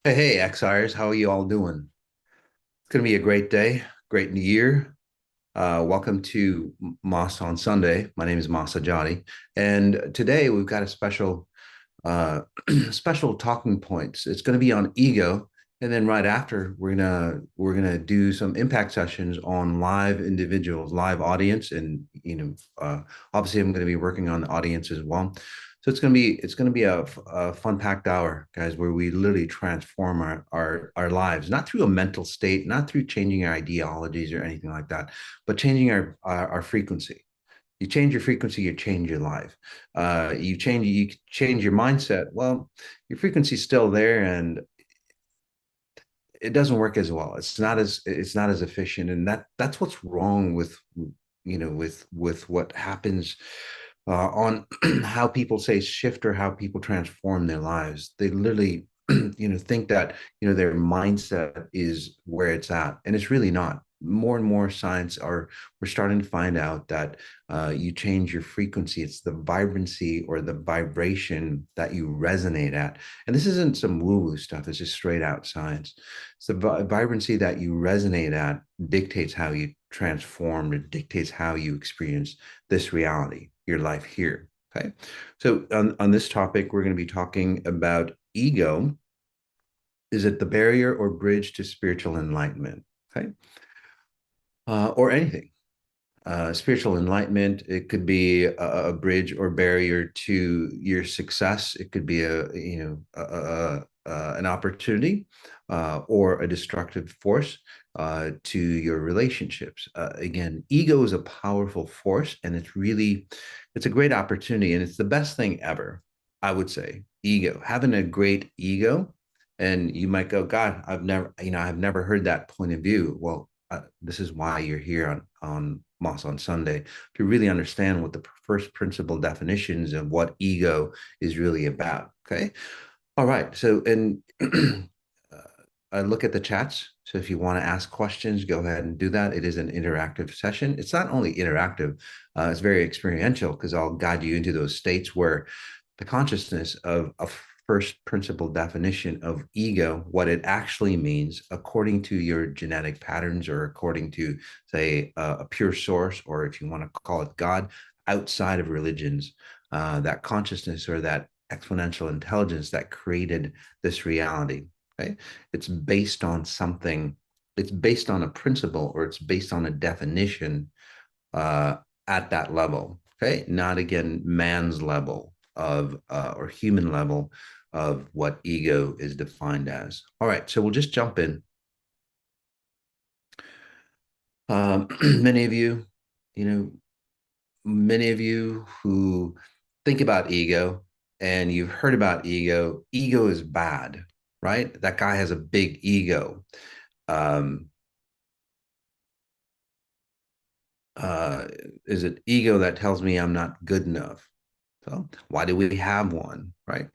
Hey, XRs, how are you all doing? It's going to be a great day, great new year. Welcome to Mas on Sunday. My name is Mas Sajady, and today we've got a special, uh, special talking points. It's going to be on ego, and then right after we're gonna do some impact sessions on live individuals, live audience, and obviously I'm going to be working on the audience as well. So it's gonna be a fun packed hour, guys, where we literally transform our lives, not through a mental state, not through changing our ideologies or anything like that, but changing our frequency. You change your frequency, you change your life. You change your mindset. Well, your frequency's still there, and it doesn't work as well. It's not as efficient, and that's what's wrong with with what happens on how people say shift or how people transform their lives. They literally think that their mindset is where it's at, and it's really not. More and more science are we're starting to find out that you change your frequency. It's the vibrancy or the vibration that you resonate at. And this isn't some woo-woo stuff, it's just straight out science. It's the vibrancy that you resonate at dictates how you transform, it dictates how you experience this reality, your life here. Okay. So on this topic, we're going to be talking about ego. Is it the barrier or bridge to spiritual enlightenment? Okay. Or anything. Spiritual enlightenment, it could be a bridge or barrier to your success. It could be an opportunity or a destructive force to your relationships. Again, ego is a powerful force, and it's a great opportunity, and it's the best thing ever. I would say ego, having a great ego, and you might go, God, I've never heard that point of view. Well, this is why you're here on Moss on Sunday, to really understand what the first principle definitions of what ego is really about. Okay. All right. So, and I look at the chats. So if you want to ask questions, go ahead and do that. It is an interactive session. It's not only interactive, it's very experiential because I'll guide you into those states where the consciousness of a first principle definition of ego, what it actually means according to your genetic patterns or according to, say, a pure source, or if you want to call it God, outside of religions, that consciousness or that exponential intelligence that created this reality. Okay. It's based on something, it's based on a principle or it's based on a definition uh, at that level. Okay. Not again, man's level of or human level of what ego is defined as. All right. So we'll just jump in. Many of you, you know, many of you who think about ego and you've heard about ego, ego is bad, right? That guy has a big ego. Um, uh, is it ego that tells me I'm not good enough? So why do we have one, right?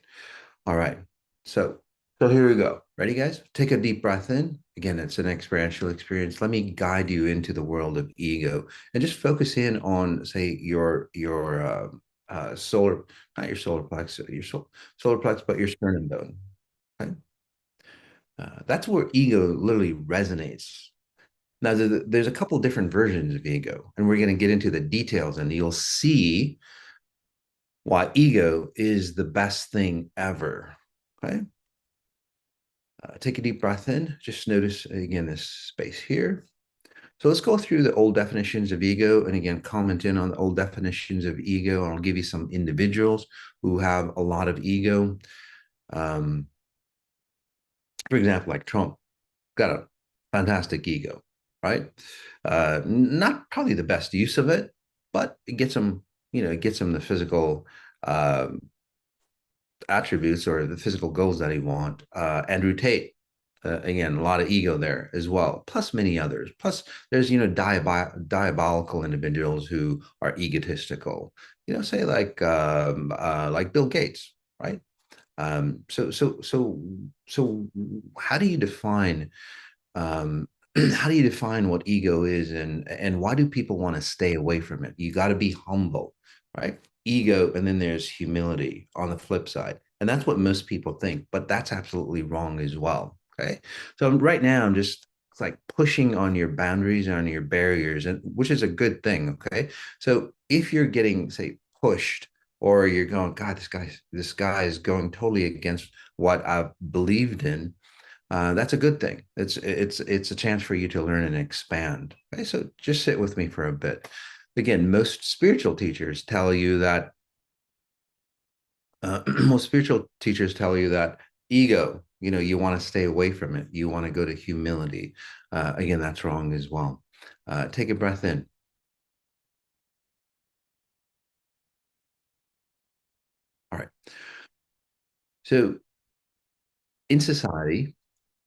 All right. So so here we go. Ready, guys? Take a deep breath in. Again, it's an experiential experience. Let me guide you into the world of ego and just focus in on, say, your solar, not your solar plex, solar plex, but your sternum bone. Okay? That's where ego literally resonates. Now, there's a couple different versions of ego, and we're going to get into the details, and you'll see why ego is the best thing ever. Okay. Take a deep breath in. Just notice again this space here. So let's go through the old definitions of ego and again comment in on the old definitions of ego. And I'll give you some individuals who have a lot of ego. Um, for example, like Trump, got a fantastic ego, right? Not probably the best use of it, but it gets him, it gets him the physical um, attributes or the physical goals that he want. Andrew Tate, again, a lot of ego there as well, plus many others. Plus, there's diabolical individuals who are egotistical. Say like Bill Gates, right? So, how do you define um, how do you define what ego is, and why do people want to stay away from it? You got to be humble, right? Ego, and then there's humility on the flip side. And that's what most people think, but that's absolutely wrong as well. Okay. So right now I'm just like pushing on your boundaries, on your barriers, and which is a good thing. Okay. So if you're getting, say, pushed, or you're going, God, this guy is going totally against what I've believed in, that's a good thing. It's a chance for you to learn and expand. Okay, so just sit with me for a bit. Again, most spiritual teachers tell you that most spiritual teachers tell you that ego, you want to stay away from it. You want to go to humility. Again, that's wrong as well. Take a breath in. All right. So in society,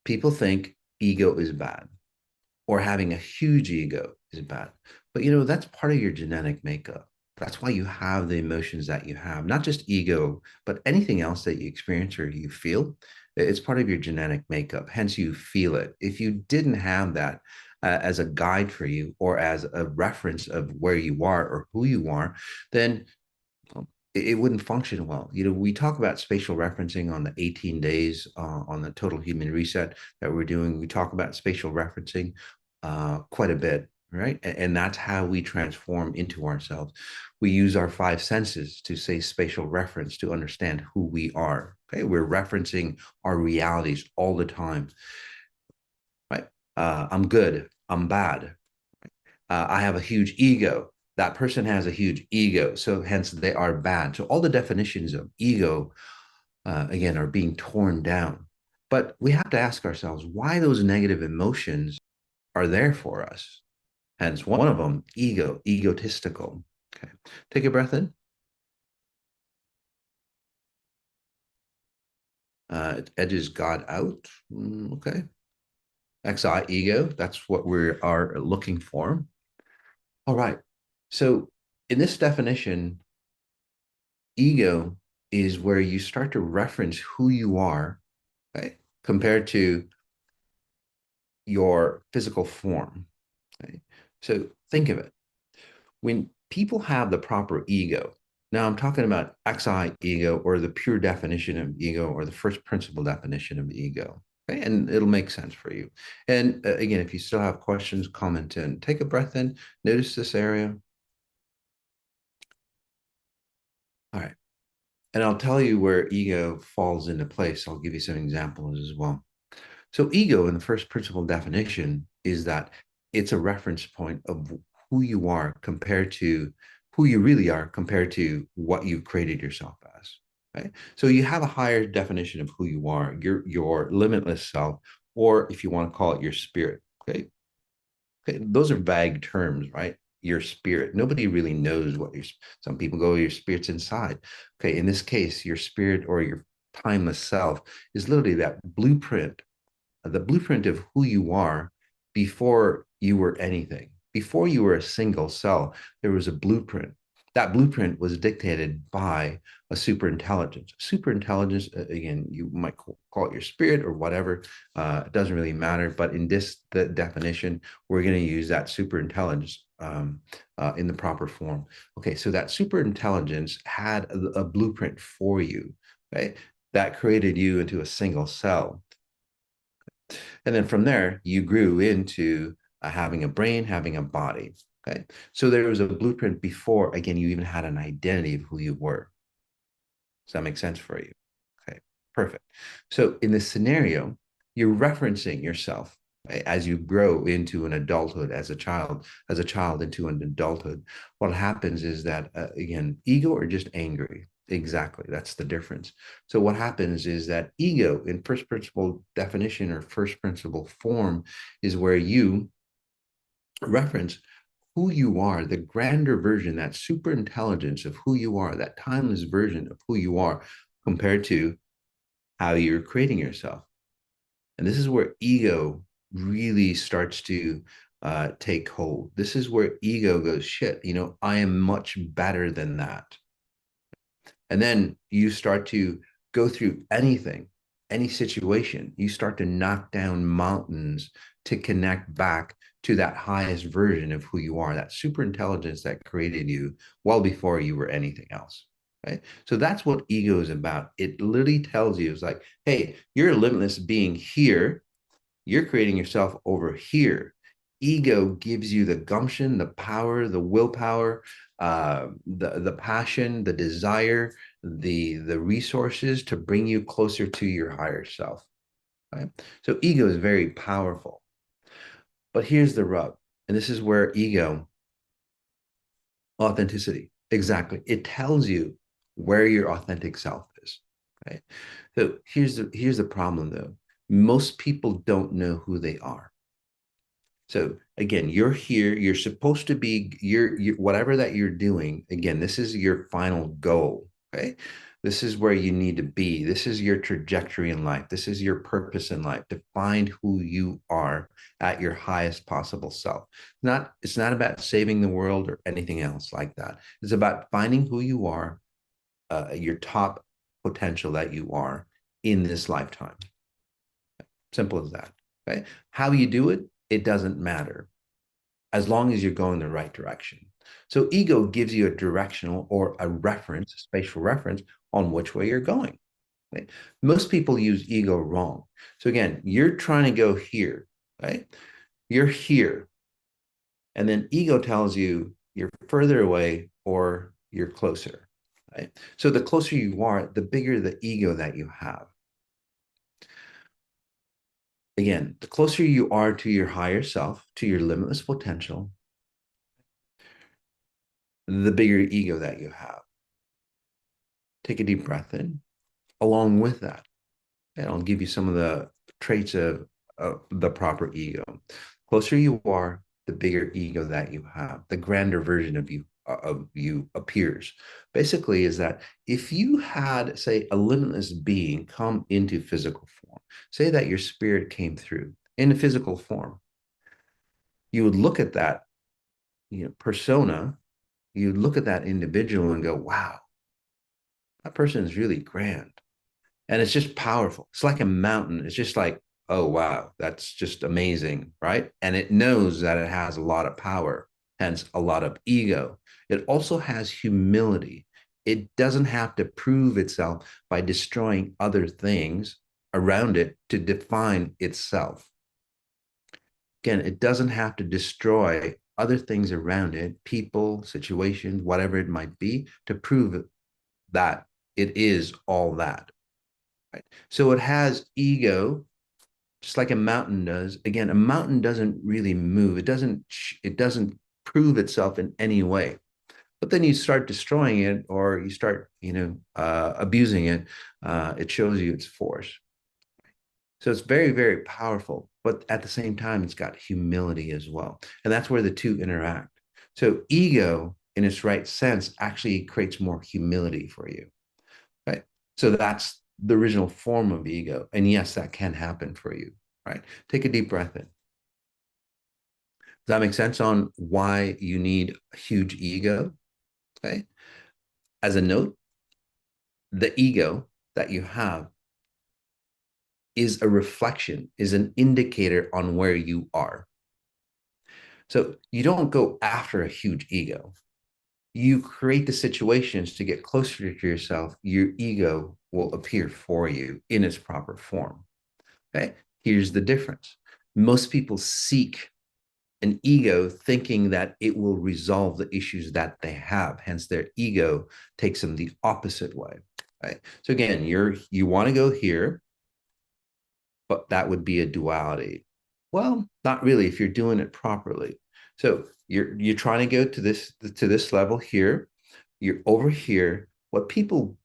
people think ego is bad, or having a huge ego is bad. But that's part of your genetic makeup. That's why you have the emotions that you have, not just ego, but anything else that you experience or you feel. It's part of your genetic makeup. Hence, you feel it. If you didn't have that as a guide for you or as a reference of where you are or who you are, then it wouldn't function well. We talk about spatial referencing on the 18 days on the total human reset that we're doing. We talk about spatial referencing quite a bit, right? And that's how we transform into ourselves. We use our five senses to say spatial reference to understand who we are. Okay, we're referencing our realities all the time, right? I'm good. I'm bad. I have a huge ego. That person has a huge ego, so hence they are bad. So all the definitions of ego, again, are being torn down. But we have to ask ourselves why those negative emotions are there for us. Hence, one of them, ego, egotistical. Okay, take a breath in. It edges God out. Okay, XI, ego. That's what we are looking for. All right. So in this definition, ego is where you start to reference who you are, right, compared to your physical form. Right? So think of it. When people have the proper ego, now I'm talking about XI ego or the pure definition of ego or the first principle definition of ego. Okay? And it'll make sense for you. And again, if you still have questions, comment in. Take a breath in. Notice this area. All right. And I'll tell you where ego falls into place. I'll give you some examples as well. So, ego in the first principle definition is that it's a reference point of who you are compared to who you really are compared to what you've created yourself as. Right. So you have a higher definition of who you are, your limitless self, or if you want to call it your spirit. Okay. Okay. Those are vague terms, right? Your spirit. Nobody really knows what your. Some people go, your spirit's inside. Okay. In this case, your spirit or your timeless self is literally that blueprint, the blueprint of who you are before you were anything. Before you were a single cell, there was a blueprint. That blueprint was dictated by a super intelligence. Super intelligence, again, you might call it your spirit or whatever. It doesn't really matter. But in the definition, we're going to use that super intelligence in the proper form. Okay, so that super intelligence had a blueprint for you, right? That created you into a single cell. And then from there, you grew into having a brain, having a body. Okay. So there was a blueprint before, again, you even had an identity of who you were. Does that make sense for you? Okay. Perfect. So in this scenario, you're referencing yourself, right, as you grow into an adulthood as a child into an adulthood. What happens is that, again, ego or just angry. Exactly. That's the difference. So what happens is that ego in first principle definition or first principle form is where you reference who you are, the grander version, that super intelligence of who you are, that timeless version of who you are compared to how you're creating yourself. And this is where ego really starts to take hold. This is where ego goes, shit, I am much better than that. And then you start to go through anything, any situation. You start to knock down mountains to connect back to that highest version of who you are, that super intelligence that created you well before you were anything else. right? So that's what ego is about. It literally tells you, it's like, hey, you're a limitless being here. You're creating yourself over here. Ego gives you the gumption, the power, the willpower, the passion, the desire, the resources to bring you closer to your higher self. Right? So ego is very powerful. But here's the rub, and this is where ego, authenticity, exactly. It tells you where your authentic self is, right? So here's the problem though. Most people don't know who they are. So again, you're here. You're supposed to be. You're whatever that you're doing. Again, this is your final goal. Okay, this is where you need to be. This is your trajectory in life. This is your purpose in life. To find who you are at your highest possible self. Not. It's not about saving the world or anything else like that. It's about finding who you are, your top potential that you are in this lifetime. Simple as that. Okay. How you do it, it doesn't matter as long as you're going the right direction. So ego gives you a directional or a reference, a spatial reference on which way you're going. Right? Most people use ego wrong. So again, you're trying to go here, right? You're here. And then ego tells you you're further away or you're closer. Right? So the closer you are, the bigger the ego that you have. Again, the closer you are to your higher self, to your limitless potential, the bigger ego that you have. Take a deep breath in. Along with that, and I'll give you some of the traits of the proper ego. Closer you are, the bigger ego that you have, the grander version of you appears. Basically, is that if you had, say, a limitless being come into physical form, say that your spirit came through in a physical form, you would look at that, persona, you'd look at that individual and go, wow, that person is really grand. And it's just powerful. It's like a mountain. It's just like, oh, wow, that's just amazing. Right. And it knows that it has a lot of power, hence a lot of ego. It also has humility. It doesn't have to prove itself by destroying other things around it to define itself. Again, it doesn't have to destroy other things around it, people, situations, whatever it might be, to prove that it is all that. Right? So it has ego, just like a mountain does. Again, a mountain doesn't really move. It doesn't prove itself in any way. But then you start destroying it, or you start, abusing it. It shows you its force. So it's very, very powerful. But at the same time, it's got humility as well, and that's where the two interact. So ego, in its right sense, actually creates more humility for you. Right. So that's the original form of ego. And yes, that can happen for you. Right. Take a deep breath in. Does that make sense on why you need a huge ego? Okay. As a note, the ego that you have is a reflection, is an indicator on where you are. So you don't go after a huge ego. You create the situations to get closer to yourself. Your ego will appear for you in its proper form. Okay. Here's the difference. Most people seek an ego thinking that it will resolve the issues that they have. Hence, their ego takes them the opposite way. Right. So again, you want to go here, but that would be a duality. Well, not really if you're doing it properly. So you're trying to go to this level here. You're over here. What people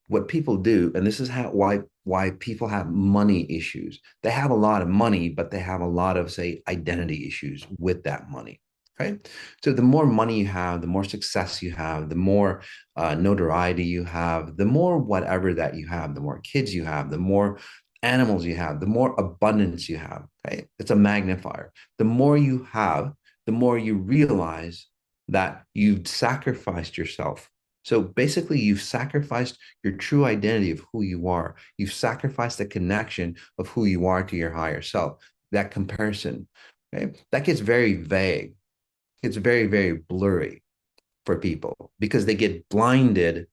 do, and this is why people have money issues. They have a lot of money, but they have a lot of, say, identity issues with that money. Right. So the more money you have, the more success you have, the more notoriety you have, the more whatever that you have, the more kids you have, the more animals you have, the more abundance you have. Okay. It's a magnifier. The more you have, the more you realize that you've sacrificed yourself. So basically, you've sacrificed your true identity of who you are. You've sacrificed the connection of who you are to your higher self. That comparison, okay? That gets very vague. It's very, very blurry for people because they get blinded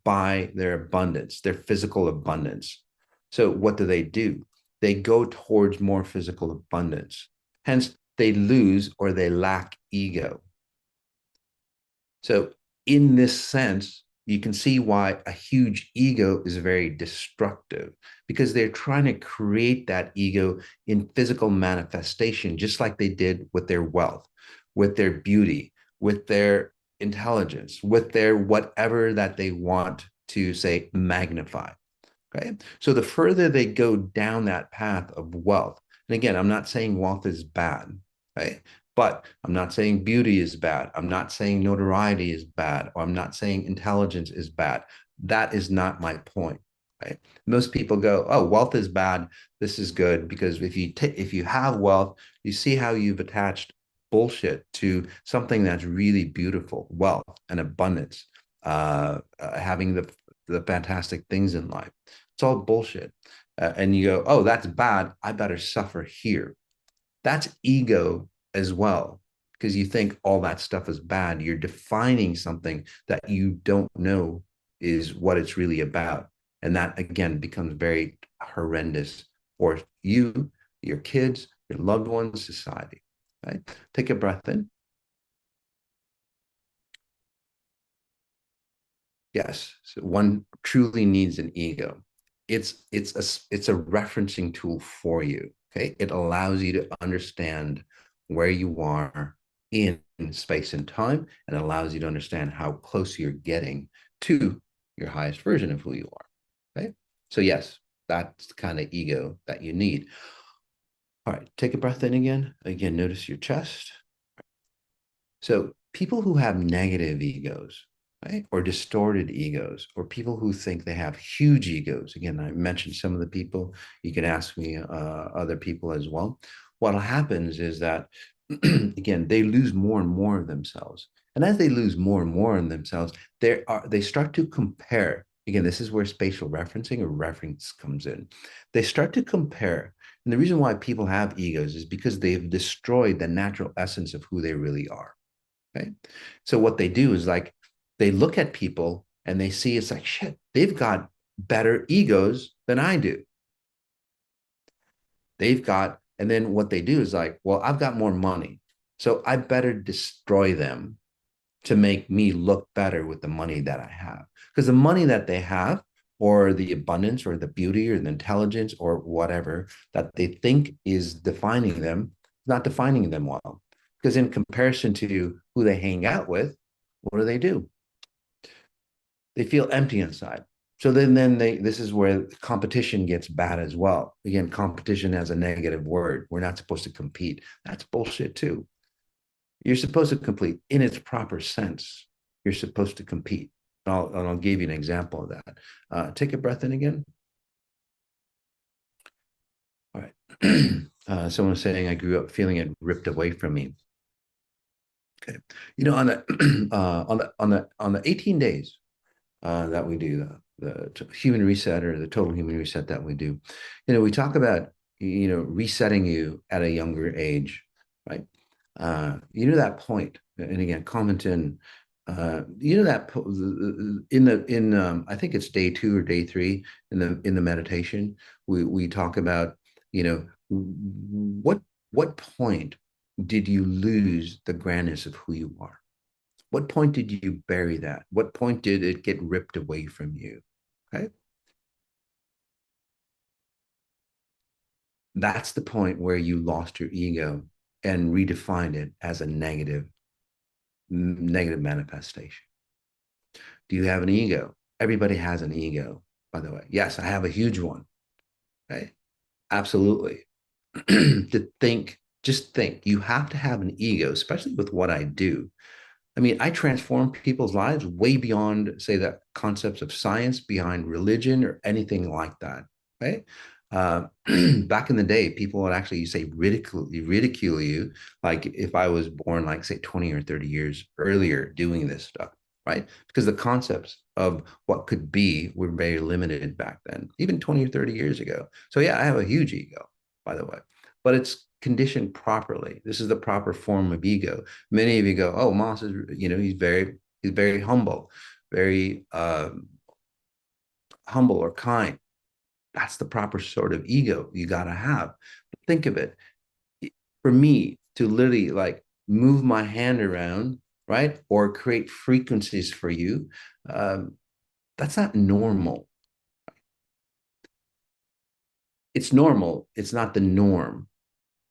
by their abundance, their physical abundance. So what do? They go towards more physical abundance. Hence, they lose or they lack ego. So, in this sense, you can see why a huge ego is very destructive because they're trying to create that ego in physical manifestation, just like they did with their wealth, with their beauty, with their intelligence, with their whatever that they want to say magnify. Okay. So the further they go down that path of wealth, and again, I'm not saying wealth is bad, right? But I'm not saying beauty is bad. I'm not saying notoriety is bad, or I'm not saying intelligence is bad. That is not my point, right? Most people go, "Oh, wealth is bad. This is good," because if you have wealth, you see how you've attached bullshit to something that's really beautiful, wealth and abundance, having the fantastic things in life. It's all bullshit. And you go, oh, that's bad. I better suffer here. That's ego as well, because you think all that stuff is bad. You're defining something that you don't know is what it's really about. And that, again, becomes very horrendous for you, your kids, your loved ones, society. Right? Take a breath in. Yes, so one truly needs an ego. It's a referencing tool for you. Okay, it allows you to understand where you are in space and time, and allows you to understand how close you're getting to your highest version of who you are. Okay, so yes, that's the kind of ego that you need. All right, take a breath in again. Again, notice your chest. So people who have negative egos, right, or distorted egos, or people who think they have huge egos. Again, I mentioned some of the people. You can ask me other people as well. What happens is that again they lose more and more of themselves, and as they lose more and more of themselves, they start to compare. Again, this is where spatial referencing or reference comes in. They start to compare. And the reason why people have egos is because they've destroyed the natural essence of who they really are. Right. So what they do is like they look at people and they see it's like, shit, they've got better egos than I do. They've got, and then what they do is like, well, I've got more money. So I better destroy them to make me look better with the money that I have. Because the money that they have, or the abundance, or the beauty, or the intelligence, or whatever that they think is defining them, not defining them well. Because in comparison to who they hang out with, what do? They feel empty inside. So then this is where competition gets bad as well. Again, competition has a negative word. We're not supposed to compete. That's bullshit too. You're supposed to complete in its proper sense. You're supposed to compete. And I'll give you an example of that. Take a breath in again. All right. Someone's saying I grew up feeling it ripped away from me. Okay. You know, on the on the 18 days that we do the human reset or the total human reset that we do, we talk about resetting you at a younger age, right? That point, and again, comment in. That in I think it's day 2 or day 3 in the meditation we talk about what point did you lose the grandness of who you are? What point did you bury that? What point did it get ripped away from you? Okay. That's the point where you lost your ego and redefined it as a negative manifestation. Do you have an ego? Everybody has an ego, by the way. Yes, I have a huge one. Okay. Absolutely. Just think, you have to have an ego, especially with what I do. I mean, I transform people's lives way beyond, say, the concepts of science, behind religion, or anything like that. Right? Back in the day, people would actually say ridicule you, like if I was born, like say 20 or 30 years earlier, doing this stuff, right? Because the concepts of what could be were very limited back then, even 20 or 30 years ago. So yeah, I have a huge ego, by the way, but it's conditioned properly. This is the proper form of ego. Many of you go, oh, Moss is, he's very humble, very humble or kind. That's the proper sort of ego you got to have. Think of it. For me to literally like move my hand around, right? Or create frequencies for you, um, that's not normal. It's normal. It's not the norm.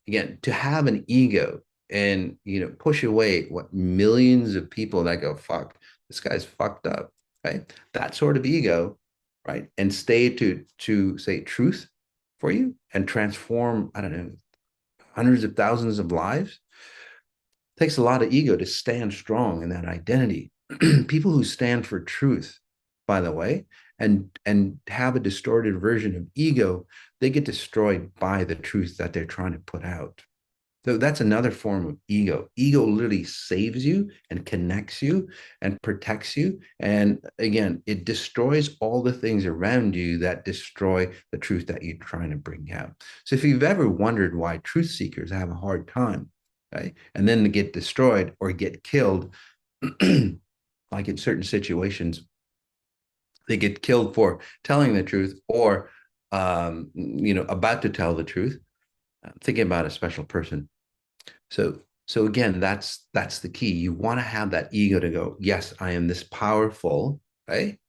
Again, to have an ego and push away what millions of people that go, fuck, this guy's fucked up, right? That sort of ego, right? And stay to say truth for you and transform, I don't know, hundreds of thousands of lives. It takes a lot of ego to stand strong in that identity. People who stand for truth, by the way, and have a distorted version of ego, they get destroyed by the truth that they're trying to put out. So that's another form of ego. Ego literally saves you and connects you and protects you. And again, it destroys all the things around you that destroy the truth that you're trying to bring out. So if you've ever wondered why truth seekers have a hard time, right? And then they get destroyed or get killed, like in certain situations, they get killed for telling the truth or about to tell the truth. I'm thinking about a special person. So again, that's the key. You want to have that ego to go, yes, I am this powerful, right?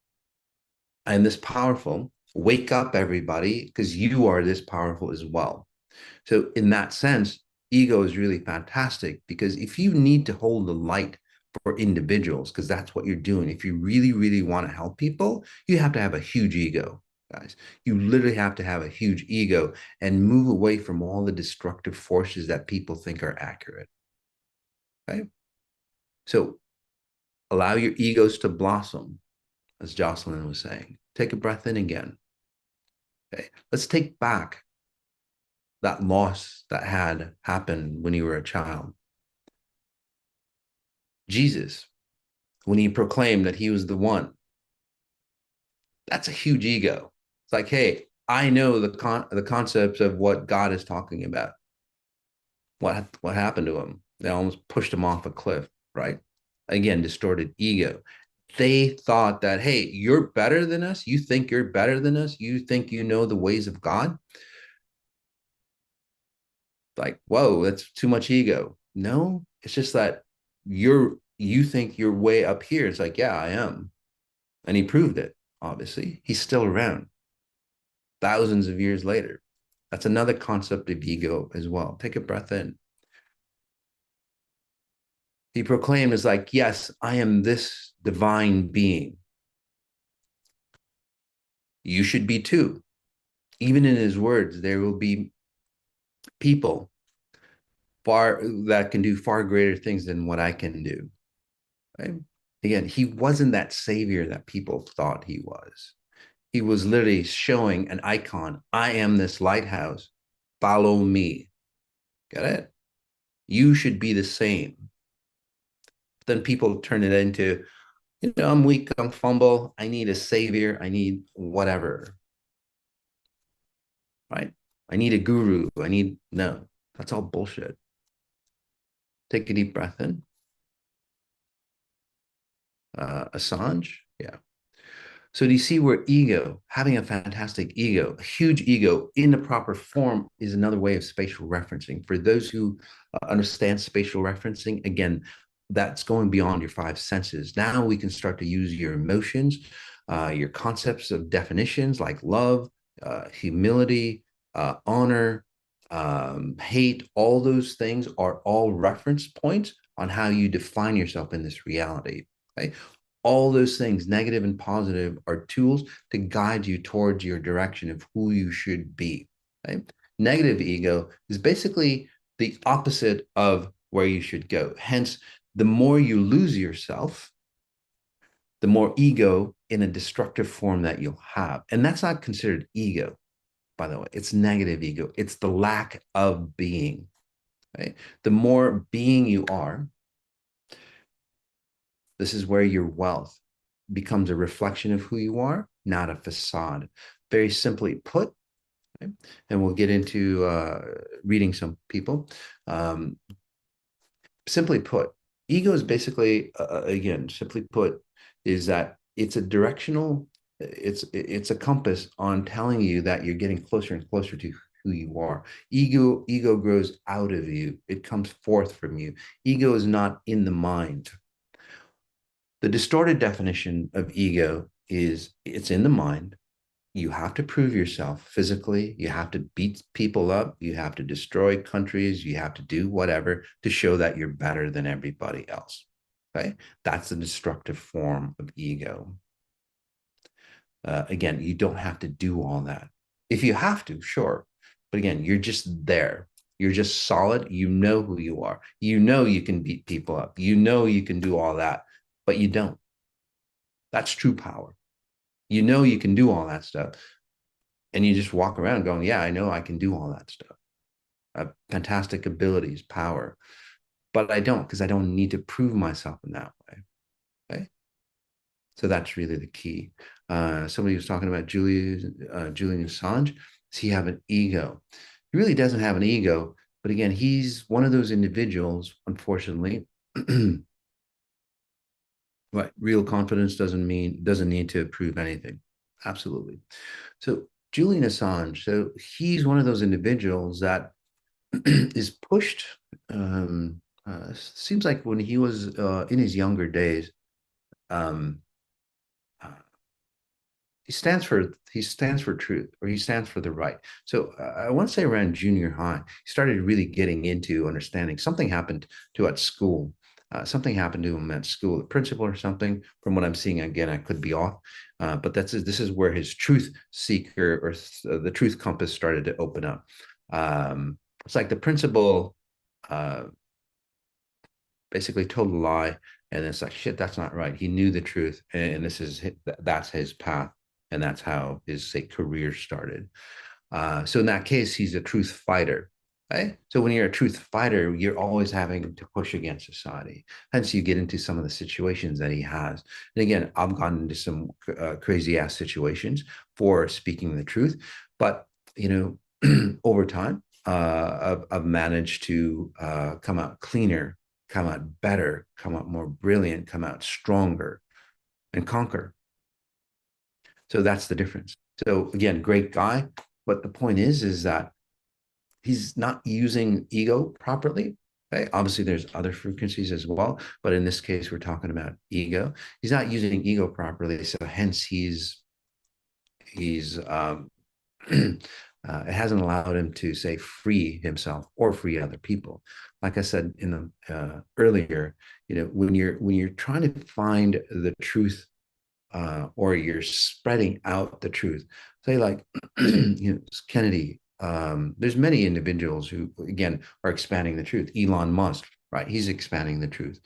I am this powerful. Wake up, everybody, because you are this powerful as well. So in that sense, ego is really fantastic because if you need to hold the light for individuals, because that's what you're doing, if you really, really want to help people, you have to have a huge ego, guys. You literally have to have a huge ego and move away from all the destructive forces that people think are accurate. Okay. So allow your egos to blossom, as Jocelyn was saying. Take a breath in again. Okay. Let's take back that loss that had happened when you were a child. Jesus, when he proclaimed that he was the one, that's a huge ego. It's like, hey, I know the concepts of what God is talking about. What happened to him? They almost pushed him off a cliff, right? Again, distorted ego. They thought that, hey, you're better than us. You think you're better than us. You think you know the ways of God. Like, whoa, that's too much ego. No, it's just that you think you're way up here. It's like, yeah, I am. And he proved it, obviously. He's still around thousands of years later. That's another concept of ego as well. Take a breath in. He proclaimed is like, yes, I am this divine being. You should be too. Even in his words, there will be people far that can do far greater things than what I can do. Right? Again, he wasn't that savior that people thought he was. He was literally showing an icon. I am this lighthouse. Follow me. Got it? You should be the same. Then people turn it into, I'm weak, I'm fumble. I need a savior. I need whatever. Right? I need a guru. No, that's all bullshit. Take a deep breath in. Assange. Yeah. So do you see where ego, having a fantastic ego, a huge ego in the proper form is another way of spatial referencing. For those who understand spatial referencing, again, that's going beyond your five senses. Now we can start to use your emotions, your concepts of definitions like love, humility, honor, hate. All those things are all reference points on how you define yourself in this reality. Okay? All those things, negative and positive, are tools to guide you towards your direction of who you should be. Right? Negative ego is basically the opposite of where you should go. Hence, the more you lose yourself, the more ego in a destructive form that you'll have. And that's not considered ego, by the way. It's negative ego. It's the lack of being. Right? The more being you are, this is where your wealth becomes a reflection of who you are, not a facade. Very simply put, okay? And we'll get into reading some people. Simply put, ego is basically, again, simply put, is that it's a directional it's a compass on telling you that you're getting closer and closer to who you are. Ego grows out of you. It comes forth from you. Ego is not in the mind. The distorted definition of ego is it's in the mind. You have to prove yourself physically. You have to beat people up. You have to destroy countries. You have to do whatever to show that you're better than everybody else. Okay. That's the destructive form of ego. Again, you don't have to do all that. If you have to, sure. But again, you're just there. You're just solid. You know who you are. You know you can beat people up. You know you can do all that, but you don't. That's true power. You know you can do all that stuff. And you just walk around going, yeah, I know I can do all that stuff. Fantastic abilities, power. But I don't because I don't need to prove myself in that way. Okay. So that's really the key. Somebody was talking about Julian Assange. Does he have an ego? He really doesn't have an ego. But again, he's one of those individuals, unfortunately. Right. Real confidence doesn't need to prove anything. Absolutely. So Julian Assange, so he's one of those individuals that is pushed. Seems like when he was in his younger days, um, uh, he stands for truth, or he stands for the right. So I want to say around junior high, he started really getting into understanding. Something happened to at school. Something happened to him at school, the principal or something. From what I'm seeing, again, I could be off, but this is where his truth seeker or the truth compass started to open up. It's like the principal uh, basically told a lie, and it's like shit, that's not right. He knew the truth, and that's his path, and that's how his say career started. So in that case, he's a truth fighter. Right? So when you're a truth fighter, you're always having to push against society. Hence, you get into some of the situations that he has. And again, I've gotten into some crazy ass situations for speaking the truth, but over time, I've managed to come out cleaner, come out better, come out more brilliant, come out stronger, and conquer. So that's the difference. So again, great guy, but the point is that he's not using ego properly. Okay? Obviously, there's other frequencies as well, but in this case, we're talking about ego. He's not using ego properly, so hence he's it hasn't allowed him to say free himself or free other people. Like I said in the earlier, when you're trying to find the truth or you're spreading out the truth. Say like Kennedy. There's many individuals who again are expanding the truth. Elon Musk, right? He's expanding the truth.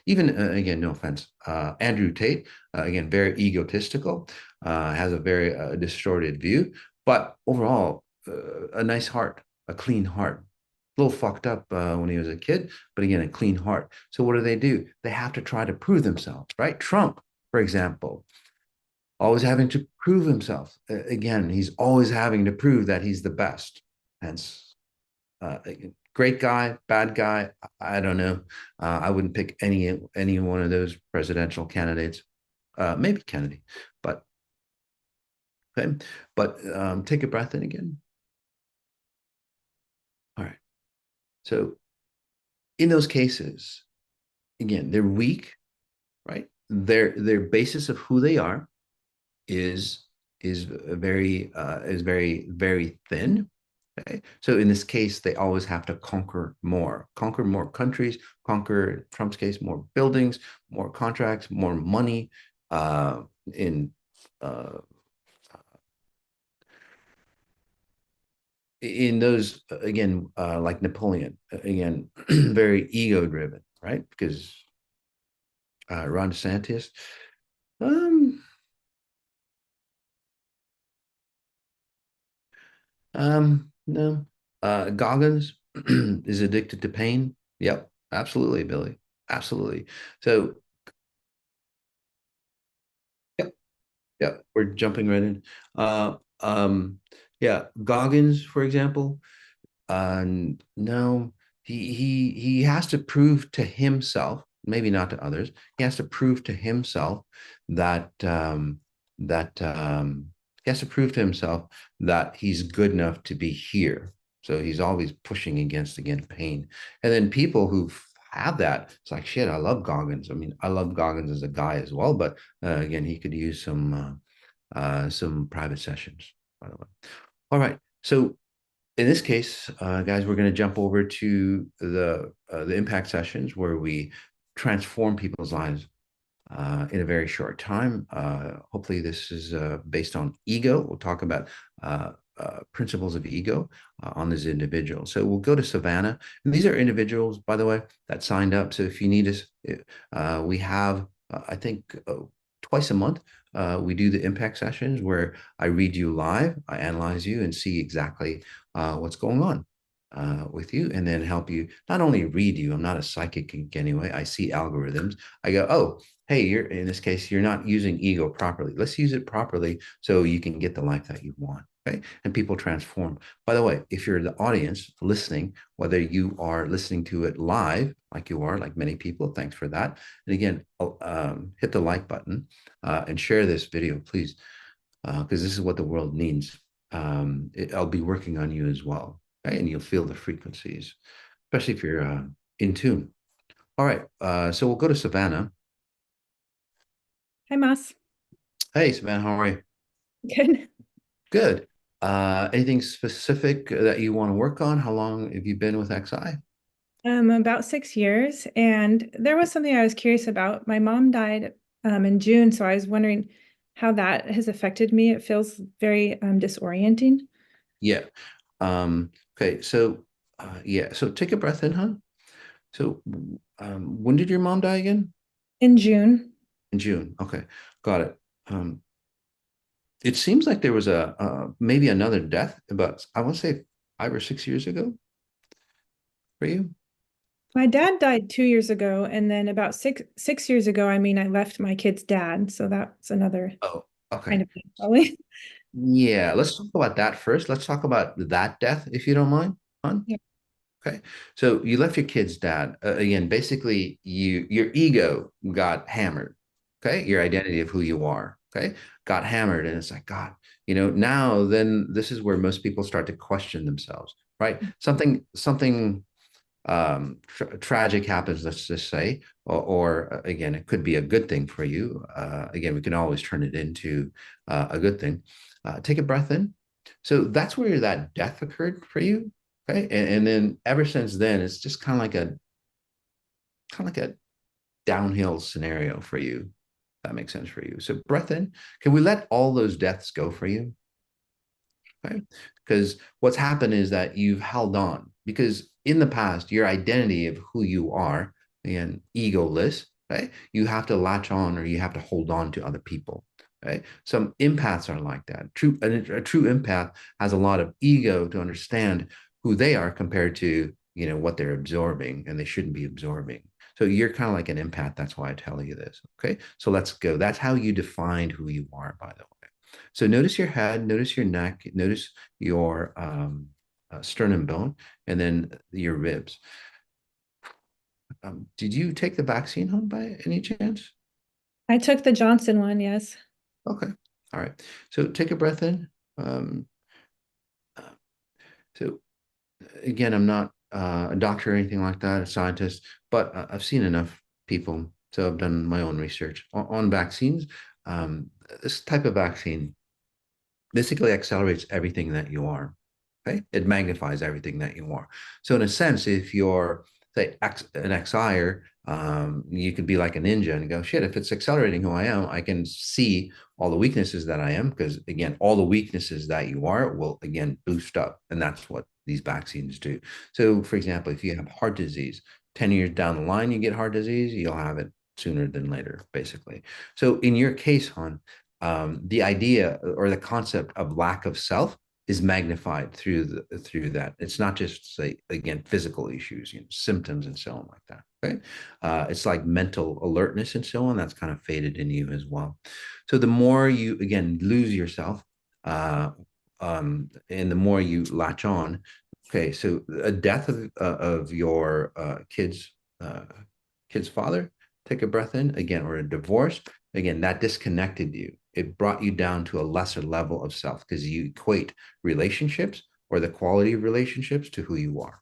Even again, no offense, Andrew Tate, again, very egotistical, has a very distorted view, but overall, a nice heart, a clean heart. A little fucked up when he was a kid, but again, a clean heart. So what do? They have to try to prove themselves, right? Trump, for example, always having to prove himself. Again, he's always having to prove that he's the best. Hence, uh, great guy, bad guy. I don't know. I wouldn't pick any one of those presidential candidates. Maybe Kennedy, but okay. But take a breath in again. All right. So in those cases, again, they're weak, right? Their basis of who they are is very thin. Okay, so in this case, they always have to conquer more countries, conquer Trump's case, more buildings, more contracts, more money. In uh, in those again, like Napoleon, again, very ego driven, right? Because Ron DeSantis, um, no. Goggins is addicted to pain. Yep, absolutely, Billy. Absolutely. So, yep, yep, we're jumping right in. Yeah, Goggins, for example, no, he has to prove to himself, maybe not to others, he has to prove to himself that that he has to prove to himself that he's good enough to be here. So he's always pushing against pain. And then people who have that, it's like, shit, I love Goggins. I mean, I love Goggins as a guy as well, but again, he could use some private sessions, by the way. All right. So in this case, guys, we're going to jump over to the impact sessions where we transform people's lives in a very short time. Hopefully, this is based on ego. We'll talk about principles of ego on this individual. So we'll go to Savannah. And these are individuals, by the way, that signed up. So if you need us, we have, I think, twice a month. We do the impact sessions where I read you live, I analyze you, and see exactly what's going on with you, and then help you not only read you. I'm not a psychic anyway. I see algorithms. I go, oh, hey, you're in this case, you're not using ego properly. Let's use it properly so you can get the life that you want. Okay. And people transform. By the way, if you're the audience listening, whether you are listening to it live, like you are, like many people, thanks for that. And again, hit the like button and share this video, please, because this is what the world needs. I'll be working on you as well. Okay? And you'll feel the frequencies, especially if you're in tune. All right. So we'll go to Savannah. Hi, Mas. Hey, Savannah, how are you? Good. Good. Anything specific that you want to work on? How long have you been with XI? About 6 years. And there was something I was curious about. My mom died in June, so I was wondering how that has affected me. It feels very disorienting. Yeah. Okay. So, yeah. So take a breath in, huh? So, when did your mom die again? In June. In June. Okay. Got it. Um, it seems like there was a maybe another death about, I want to say 5 or 6 years ago for you. My dad died 2 years ago, and then about six years ago, I mean, I left my kid's dad, so that's another Oh, kind okay. of thing, probably. Yeah, let's talk about that first. Let's talk about that death, if you don't mind, hon. Yeah. Okay. So you left your kid's dad. Again, basically your ego got hammered. Okay. Your identity of who you are. Okay. Got hammered. And it's like, God, now then this is where most people start to question themselves, right? Something tragic happens, let's just say, or again, it could be a good thing for you. Again, we can always turn it into a good thing. Take a breath in. So that's where that death occurred for you. Okay. And then ever since then, it's just kind of like a downhill scenario for you. That makes sense for you. So breath in. Can we let all those deaths go for you? Okay. Because what's happened is that you've held on because in the past, your identity of who you are, again, egoless, right? You have to latch on or you have to hold on to other people. Right? Some empaths are like that. A true empath has a lot of ego to understand who they are compared to, what they're absorbing and they shouldn't be absorbing. So you're kind of like an empath. That's why I tell you this. Okay. So let's go. That's how you defined who you are, by the way. So notice your head, notice your neck, notice your sternum bone, and then your ribs. Did you take the vaccine home by any chance? I took the Johnson one, yes. Okay. All right. So take a breath in. Um, uh, so again, I'm not a doctor or anything like that, a scientist, but I've seen enough people. So I've done my own research on vaccines. Um, this type of vaccine basically accelerates everything that you are. Okay, it magnifies everything that you are. So in a sense, if you're say an XIer, you could be like a ninja and go, shit, if it's accelerating who I am, I can see all the weaknesses that I am, because again, all the weaknesses that you are will again boost up. And that's what these vaccines do. So for example, if you have heart disease, 10 years down the line, you get heart disease, you'll have it sooner than later, basically. So in your case, hon, the idea or the concept of lack of self is magnified through that. It's not just say again physical issues, symptoms and so on like that. Okay, it's like mental alertness and so on. That's kind of faded in you as well. So the more you again lose yourself, and the more you latch on. Okay, so a death of your kid's father. Take a breath in again, or a divorce again that disconnected you. it brought you down to a lesser level of self because you equate relationships or the quality of relationships to who you are.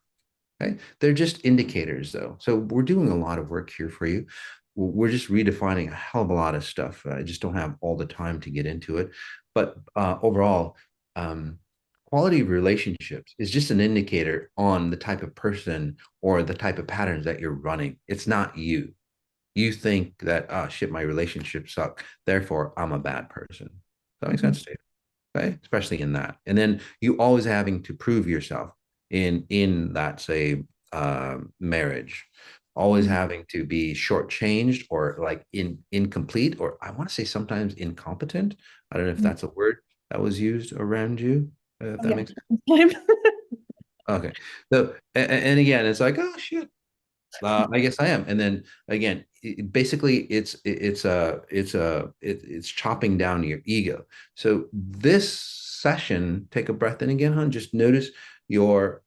Okay. They're just indicators, though. So we're doing a lot of work here for you. We're just redefining a hell of a lot of stuff. I just don't have all the time to get into it. But overall, um, quality of relationships is just an indicator on the type of person or the type of patterns that you're running. It's not you. You think that, oh shit, my relationships suck. Therefore, I'm a bad person. Does that make Mhm. sense to you? Okay, especially in that, and then you always having to prove yourself in that, say, marriage, always Mhm. having to be shortchanged or like incomplete, or I want to say sometimes incompetent. I don't know if Mhm. that's a word that was used around you, if Oh, that yeah. makes sense. Okay, so and again, it's like, oh shit, I guess I am. And then again, basically, it's chopping down your ego. So this session, take a breath in again, hon. Just notice your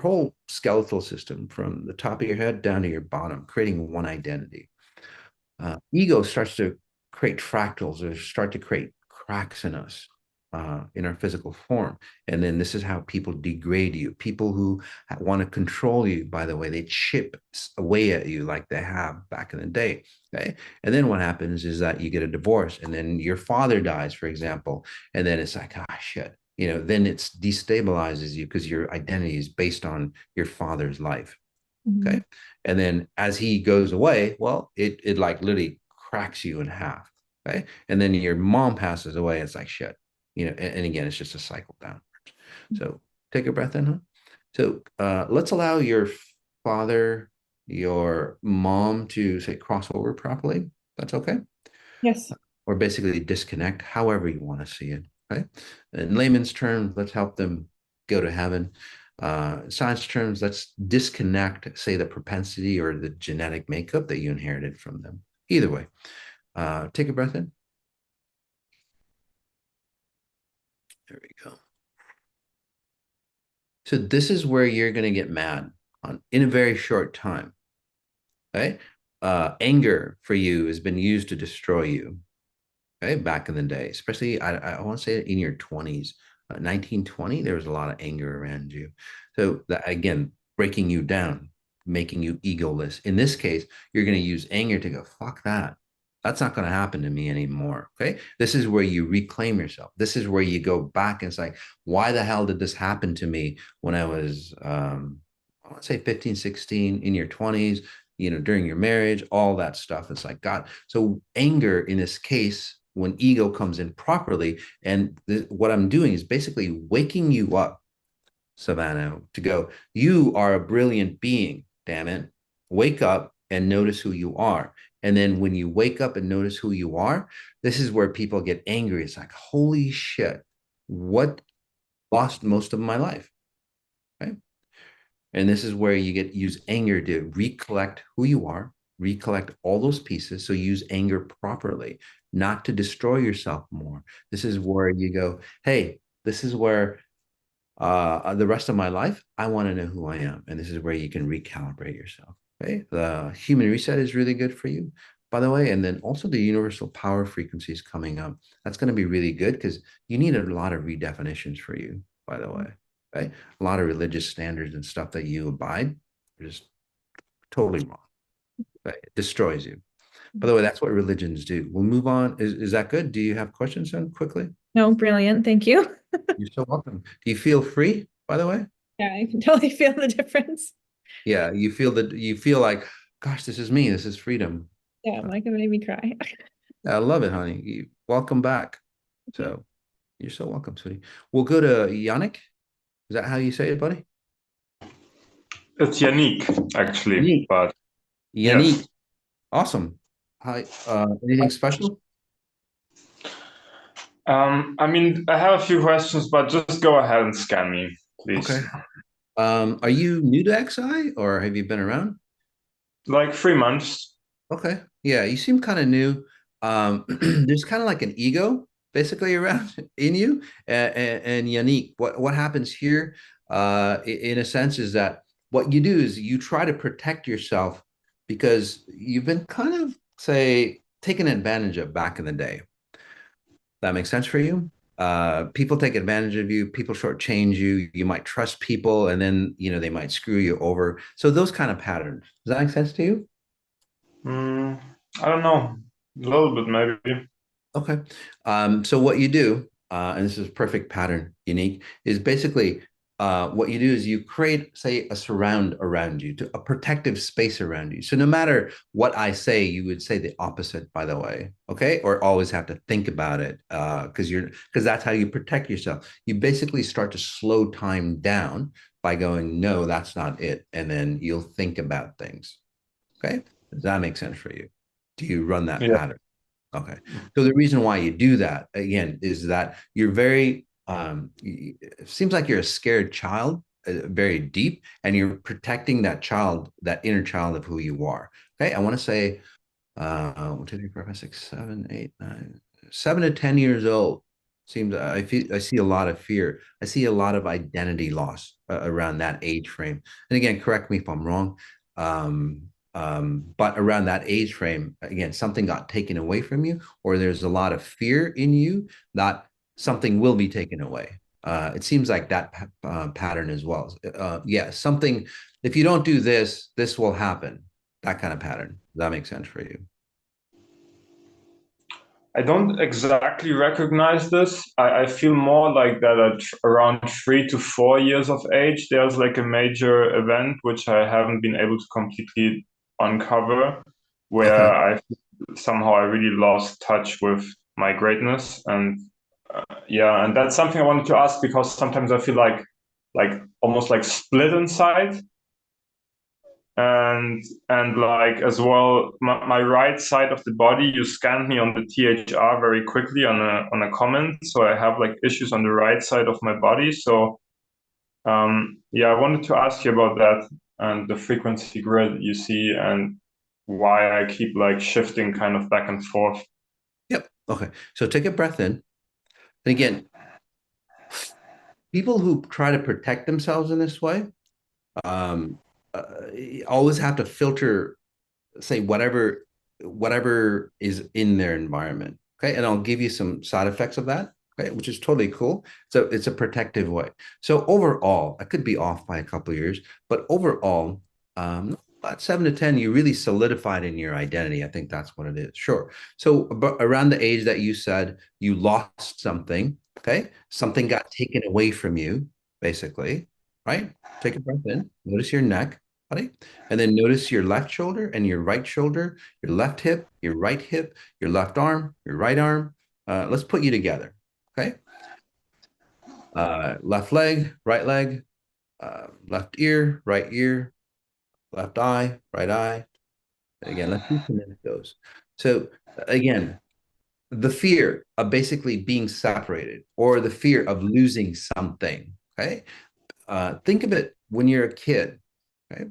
whole skeletal system from the top of your head down to your bottom, creating one identity. Ego starts to create fractals or start to create cracks in us, in our physical form. And then this is how people degrade you. People who want to control you, by the way, they chip away at you like they have back in the day. Okay. And then what happens is that you get a divorce and then your father dies, for example. And then it's like, ah, shit. Then it destabilizes you because your identity is based on your father's life. Okay. Mhm. And then as he goes away, well, it like literally cracks you in half. Okay. And then your mom passes away. It's like shit. And again, it's just a cycle down. So take a breath in, huh? So let's allow your father, your mom to say cross over properly. That's okay. Yes. Or basically disconnect, however you want to see it. Right. In layman's terms, let's help them go to heaven. Science terms, let's disconnect, say, the propensity or the genetic makeup that you inherited from them. Either way, take a breath in. There we go. So this is where you're going to get mad on in a very short time. Okay. Anger for you has been used to destroy you. Okay, back in the day, especially I want to say in your 20s, 1920, there was a lot of anger around you. So that again, breaking you down, making you egoless. In this case, you're going to use anger to go, fuck that. That's not going to happen to me anymore. Okay. This is where you reclaim yourself. This is where you go back and it's like, why the hell did this happen to me when I was, I want to say 15, 16, in your 20s, during your marriage, all that stuff. It's like, God. So anger in this case, when ego comes in properly, and what I'm doing is basically waking you up, Savannah, to go, you are a brilliant being, damn it. Wake up and notice who you are. And then when you wake up and notice who you are, this is where people get angry. It's like, holy shit, what lost most of my life? Right. And this is where you use anger to recollect who you are, recollect all those pieces. So use anger properly, not to destroy yourself more. This is where you go, hey, this is where the rest of my life, I want to know who I am. And this is where you can recalibrate yourself. Okay. The human reset is really good for you, by the way. And then also the universal power frequencies coming up. That's going to be really good because you need a lot of redefinitions for you, by the way. Okay. A lot of religious standards and stuff that you abide are just totally wrong. Right? It destroys you. By the way, that's what religions do. We'll move on. Is that good? Do you have questions then quickly? No, brilliant. Thank you. You're so welcome. Do you feel free, by the way? Yeah, I can totally feel the difference. Yeah, you feel like, gosh, this is me. This is freedom. Yeah, Uh, Micah made me cry. I love it, honey. Welcome back. Okay. So you're so welcome, sweetie. We'll go to Yannick. Is that how you say it, buddy? It's Yannick, actually, Yannick. but yes. Yannick. Awesome. Hi. Anything special? I mean, I have a few questions, but just go ahead and scan me, please. Okay. Are you new to XI or have you been around? Like 3 months. Okay. Yeah, you seem kind of new. There's kind of like an ego basically around in you. And Yannick, what happens here, in a sense, is that what you do is you try to protect yourself because you've been kind of, say, taken advantage of back in the day. That makes sense for you. People take advantage of you. People shortchange you. You might trust people, and then they might screw you over. So those kind of patterns. Does that make sense to you? Mm, I don't know. A little bit, maybe. Okay. So what you do, and this is perfect pattern, unique, is basically what you do is you create, say, a surround around you, a protective space around you. So no matter what I say, you would say the opposite, by the way. Okay. Or always have to think about it because that's how you protect yourself. You basically start to slow time down by going, no, that's not it. And then you'll think about things. Okay. Does that make sense for you? Do you run that Yeah. pattern? Okay. So the reason why you do that again is that you're very it seems like you're a scared child, very deep, and you're protecting that child, that inner child of who you are. Okay. I want to say 7 to 10 years old. Seems I see a lot of fear. I see a lot of identity loss around that age frame. And again, correct me if I'm wrong. But around that age frame, again, something got taken away from you, or there's a lot of fear in you that something will be taken away. It seems like that pattern as well. Yeah, something, if you don't do this, this will happen. That kind of pattern. Does that make sense for you? I don't exactly recognize this. I feel more like that at around 3 to 4 years of age, there's like a major event which I haven't been able to completely uncover, Okay. where somehow I really lost touch with my greatness. And yeah, and that's something I wanted to ask because sometimes I feel like almost like split inside. And like as well my right side of the body, you scanned me on the THR very quickly on a comment, so I have like issues on the right side of my body. So yeah, I wanted to ask you about that and the frequency grid you see and why I keep like shifting kind of back and forth. Yep. Okay. So take a breath in. And again, people who try to protect themselves in this way um, uh, always have to filter, say, whatever is in their environment. Okay. And I'll give you some side effects of that. Okay, which is totally cool. So it's a protective way. So overall, I could be off by a couple of years, but overall, about 7 to 10, you really solidified in your identity. I think that's what it is. Sure. So around the age that you said you lost something, okay, something got taken away from you, basically, right? Take a breath in. Notice your neck, buddy. And then notice your left shoulder and your right shoulder, your left hip, your right hip, your left arm, your right arm. Let's put you together. Okay. Left leg, left ear, left eye, right eye. Again, let's reconnect those. So again, the fear of basically being separated or the fear of losing something. Okay. Think of it when you're a kid. Okay.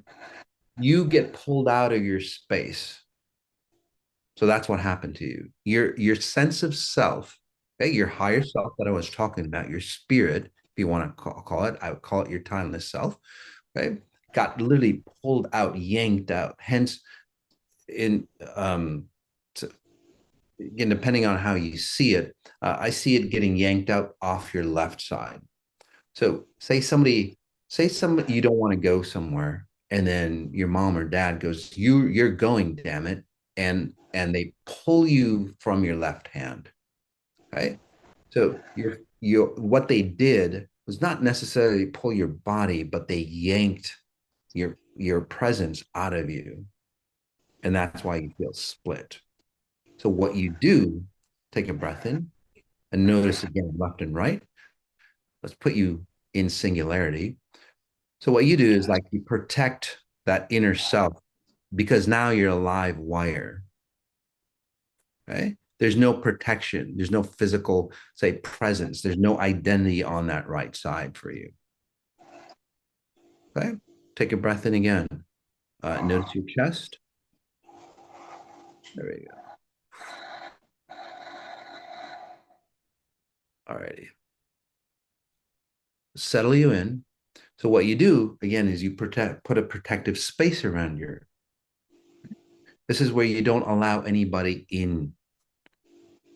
You get pulled out of your space. So that's what happened to you. Your sense of self, okay, your higher self that I was talking about, your spirit, if you want to call it, I would call it your timeless self, okay, got literally pulled out, yanked out. Hence, in so, again, depending on how you see it, I see it getting yanked out off your left side. So say somebody you don't want to go somewhere, and then your mom or dad goes, you're going, damn it, and they pull you from your left hand. Okay. So you what they did was not necessarily pull your body, but they yanked your presence out of you. And that's why you feel split. So what you do, take a breath in and notice again left and right. Let's put you in singularity. So what you do is like you protect that inner self because now you're a live wire. Okay. There's no protection. There's no physical, say, presence. There's no identity on that right side for you. Okay. Take a breath in again. Notice your chest. There we go. All righty. Settle you in. So what you do again is you put a protective space around your. This is where you don't allow anybody in,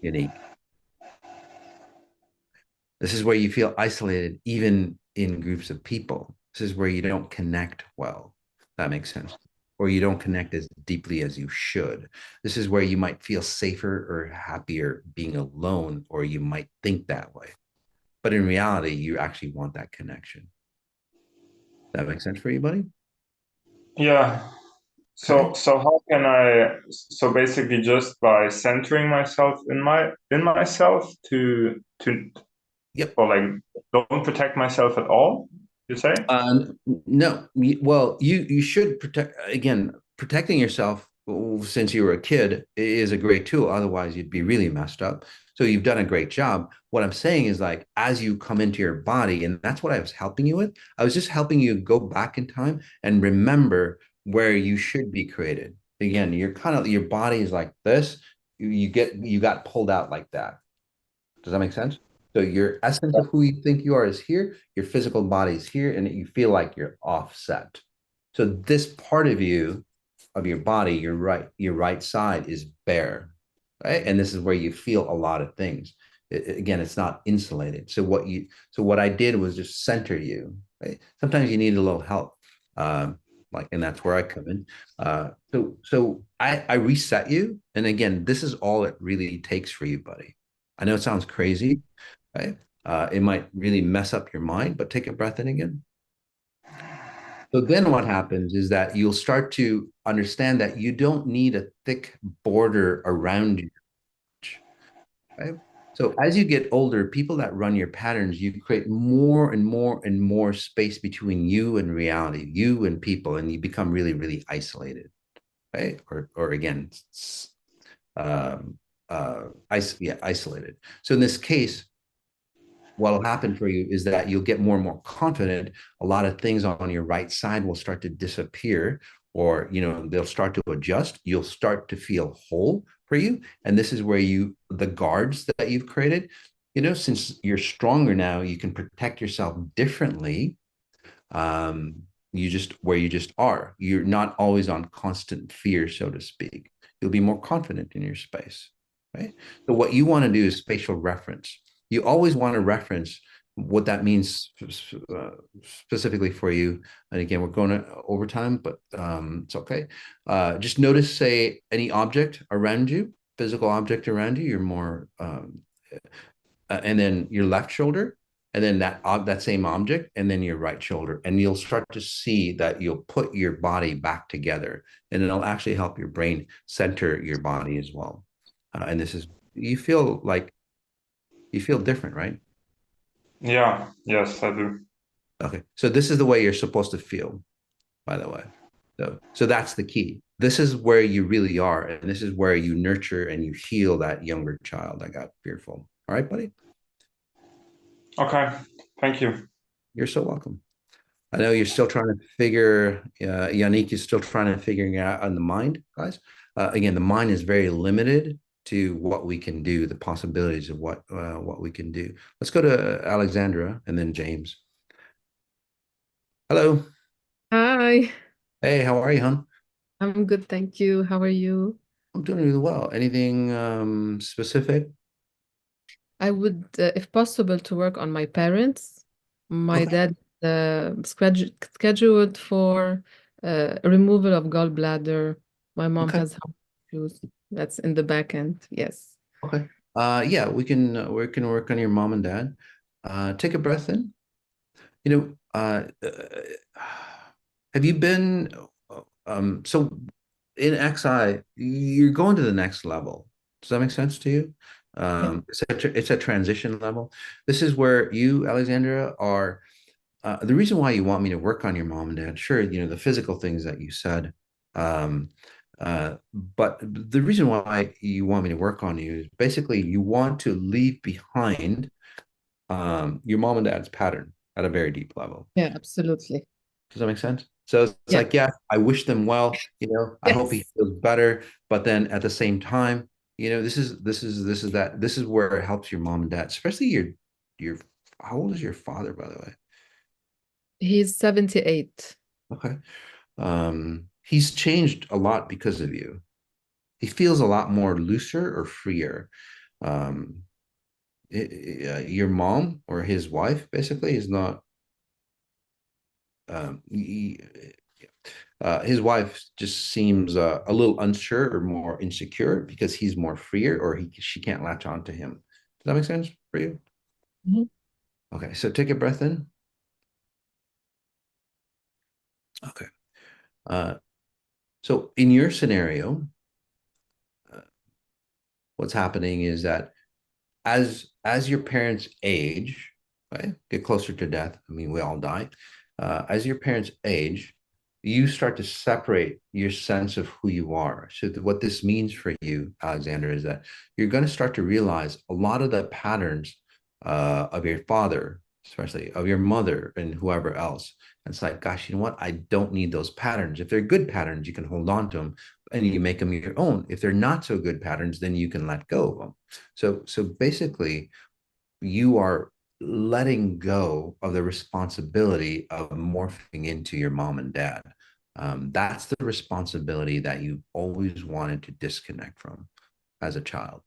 unique. This is where you feel isolated, even in groups of people. This is where you don't connect well. That makes sense. Or you don't connect as deeply as you should. This is where you might feel safer or happier being alone, or you might think that way. But in reality, you actually want that connection. That makes sense for you, buddy? Yeah. Okay. So how can I, so basically just by centering myself in myself to Yep. or like don't protect myself at all, you say? No, well, you should protect again. Protecting yourself since you were a kid is a great tool. Otherwise, you'd be really messed up. So you've done a great job. What I'm saying is like as you come into your body, and that's what I was helping you with. I was just helping you go back in time and remember where you should be created. Again, you're kind of your body is like this. You got pulled out like that. Does that make sense? So your essence of who you think you are is here, your physical body is here, and you feel like you're offset. So this part of you, of your body, your right side is bare, right? And this is where you feel a lot of things. Again, it's not insulated. So what I did was just center you, right? Sometimes you need a little help. And that's where I come in. So I reset you. And again, this is all it really takes for you, buddy. I know it sounds crazy, right? It might really mess up your mind, but take a breath in again. So then what happens is that you'll start to understand that you don't need a thick border around you, right? So as you get older, people that run your patterns, you create more and more and more space between you and reality, you and people, and you become really, really isolated, right? Or again, isolated. So in this case, what will happen for you is that you'll get more and more confident. A lot of things on your right side will start to disappear, or they'll start to adjust. You'll start to feel whole for you, and this is where the guards that you've created, since you're stronger now, you can protect yourself differently. You just are. You're not always on constant fear, so to speak. You'll be more confident in your space, right? So what you want to do is spatial reference. You always want to reference what that means specifically for you. And again, we're going to overtime, but it's okay. Just notice, say, any object around you, physical object around you. You're more, and then your left shoulder, and then that same object, and then your right shoulder, and you'll start to see that you'll put your body back together, and it'll actually help your brain center your body as well. And this is you feel different, right? Yeah, yes, I do. Okay, so this is the way you're supposed to feel, by the way. So that's the key. This is where you really are, and this is where you nurture and you heal that younger child that got fearful. All right, buddy? Okay, thank you. You're so welcome. I know you're still trying to figure, Yannick is still trying to figure it out on the mind, guys. Again, the mind is very limited to what we can do, the possibilities of what we can do. Let's go to Alexandra and then James. Hello. Hi, Hey, how are you, hon? I'm good, thank you. How are you? I'm doing really well. Anything specific? I would, if possible, to work on my parents. My Okay. dad scheduled for removal of gallbladder. My mom Okay. has heart issues. That's in the back end. Yes. Okay. Yeah, we can work on your mom and dad. Take a breath in. You know, have you been so in XI, you're going to the next level. Does that make sense to you? Yeah. It's a transition level. This is where you, Alexandra, are the reason why you want me to work on your mom and dad. Sure, the physical things that you said, um, but the reason why you want me to work on you is basically you want to leave behind your mom and dad's pattern at a very deep level. Yeah, absolutely. Does that make sense? So it's Yeah. like, yeah, I wish them well, I hope he Yes. feels better, but then at the same time, this is where it helps your mom and dad, especially your how old is your father, by the way? He's 78. Okay. He's changed a lot because of you. He feels a lot more looser or freer. Um, your mom or his wife basically is not um, his wife just seems a little unsure or more insecure because he's more freer or she can't latch on to him. Does that make sense for you? Mhm. Okay, so take a breath in. Okay. Uh, so in your scenario, uh, what's happening is that as your parents age, right, get closer to death. I mean, we all die. As your parents age, you start to separate your sense of who you are. So what this means for you, Alexander, is that you're going to start to realize a lot of the patterns of your father, especially of your mother and whoever else. And it's like, gosh, you know what? I don't need those patterns. If they're good patterns, you can hold on to them and you make them your own. If they're not so good patterns, then you can let go of them. So basically, you are letting go of the responsibility of morphing into your mom and dad. That's the responsibility that you always wanted to disconnect from as a child.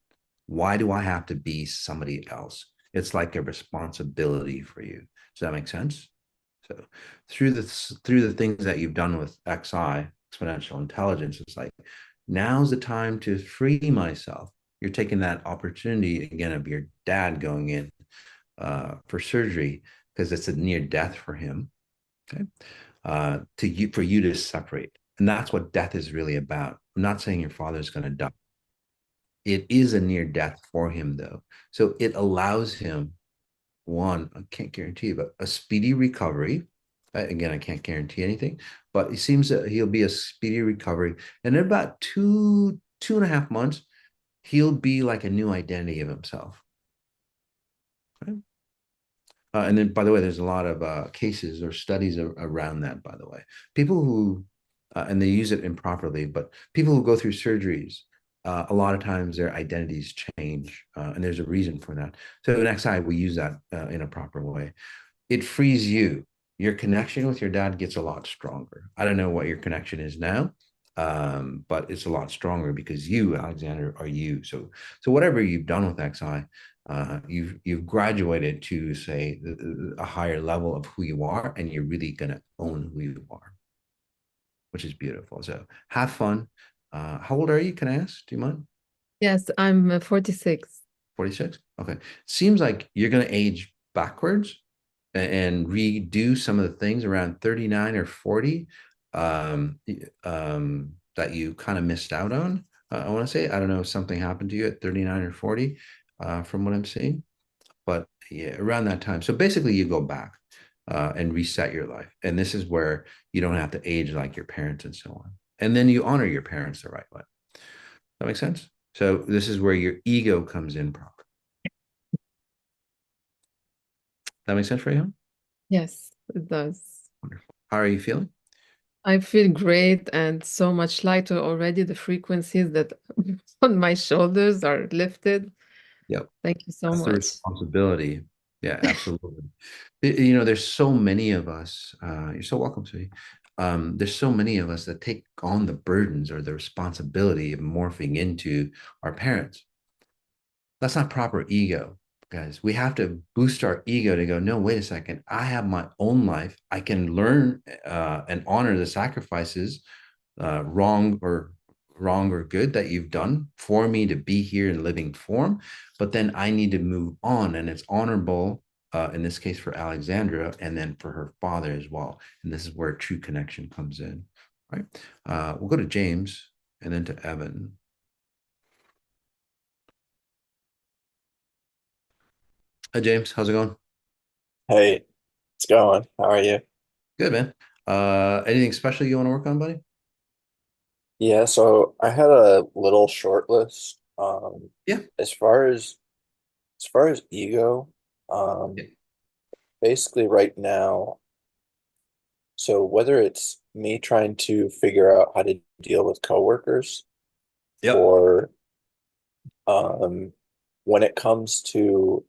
Why do I have to be somebody else? It's like a responsibility for you. Does that make sense? So through the things that you've done with XI, exponential intelligence, it's like now's the time to free myself. You're taking that opportunity again of your dad going in for surgery because it's a near death for him. Okay, to you for you to separate, and that's what death is really about. I'm not saying your father's going to die. It is a near death for him though, so it allows him one, I can't guarantee, but a speedy recovery. Again, I can't guarantee anything, but it seems that he'll be a speedy recovery. And in about 2.5 months, he'll be like a new identity of himself. Right? And then, by the way, there's a lot of cases or studies around that, by the way. People who, and they use it improperly, but people who go through surgeries, a lot of times their identities change, and there's a reason for that. So in XI, we use that in a proper way. It frees you. Your connection with your dad gets a lot stronger. I don't know what your connection is now, but it's a lot stronger because you, Alexander, are you. So whatever you've done with XI, you've graduated to say a higher level of who you are, and you're really gonna own who you are, which is beautiful. So have fun. How old are you? Can I ask? Do you mind? Yes, I'm 46. 46? Okay. Seems like you're going to age backwards and redo some of the things around 39 or 40 that you kind of missed out on. I want to say, I don't know if something happened to you at 39 or 40 from what I'm seeing, but yeah, around that time. So basically, you go back and reset your life. And this is where you don't have to age like your parents and so on. And then you honor your parents the right way. That makes sense? So this is where your ego comes in proper. That makes sense for you? Yes, it does. Wonderful. How are you feeling? I feel great and so much lighter already. The frequencies that on my shoulders are lifted. Yep. Thank you so That's the much. responsibility. Yeah, absolutely. You know, there's so many of us. You're so welcome, sweetie. There's so many of us that take on the burdens or the responsibility of morphing into our parents. That's not proper ego, guys. We have to boost our ego to go, no, wait a second. I have my own life. I can learn and honor the sacrifices, wrong or good that you've done for me to be here in living form. But then I need to move on, and it's honorable in this case for Alexandra, and then for her father as well. And this is where true connection comes in. Right? We'll go to James and then to Evan. Hi, James. How's it going? Hey, it's going. How are you? Good, man. Anything special you want to work on, buddy? Yeah, so I had a little short list. Yeah. As far as ego, Yeah. basically right now, so whether it's me trying to figure out how to deal with coworkers Yep. or um when it comes to,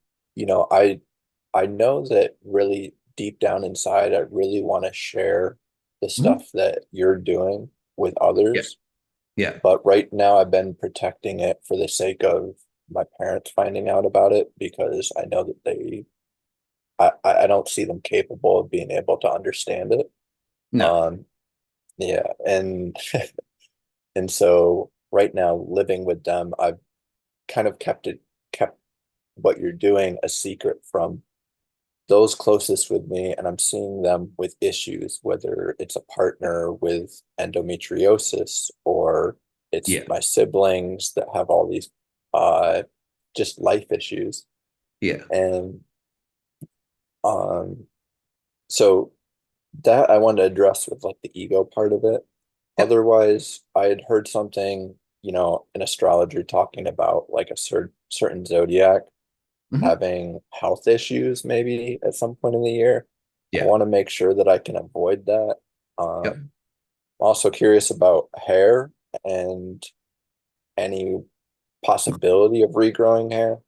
I know that really deep down inside I really want to share the Mhm. stuff that you're doing with Yeah. others. Yeah. But right now, I've been protecting it for the sake of my parents finding out about it, because I know that I don't see them capable of being able to understand it. No. Yeah, and and so right now living with them, I've kind of kept what you're doing a secret from those closest with me, and I'm seeing them with issues, whether it's a partner with endometriosis or it's Yeah. my siblings that have all these just life issues. Yeah. And um so that I wanted to address with like the ego part of it. Yep. Otherwise, I had heard something, an astrologer talking about like a certain zodiac Mhm. having health issues maybe at some point in the year. I Yeah. want to make sure that I can avoid that. Yep. I'm also curious about hair and any possibility of regrowing hair.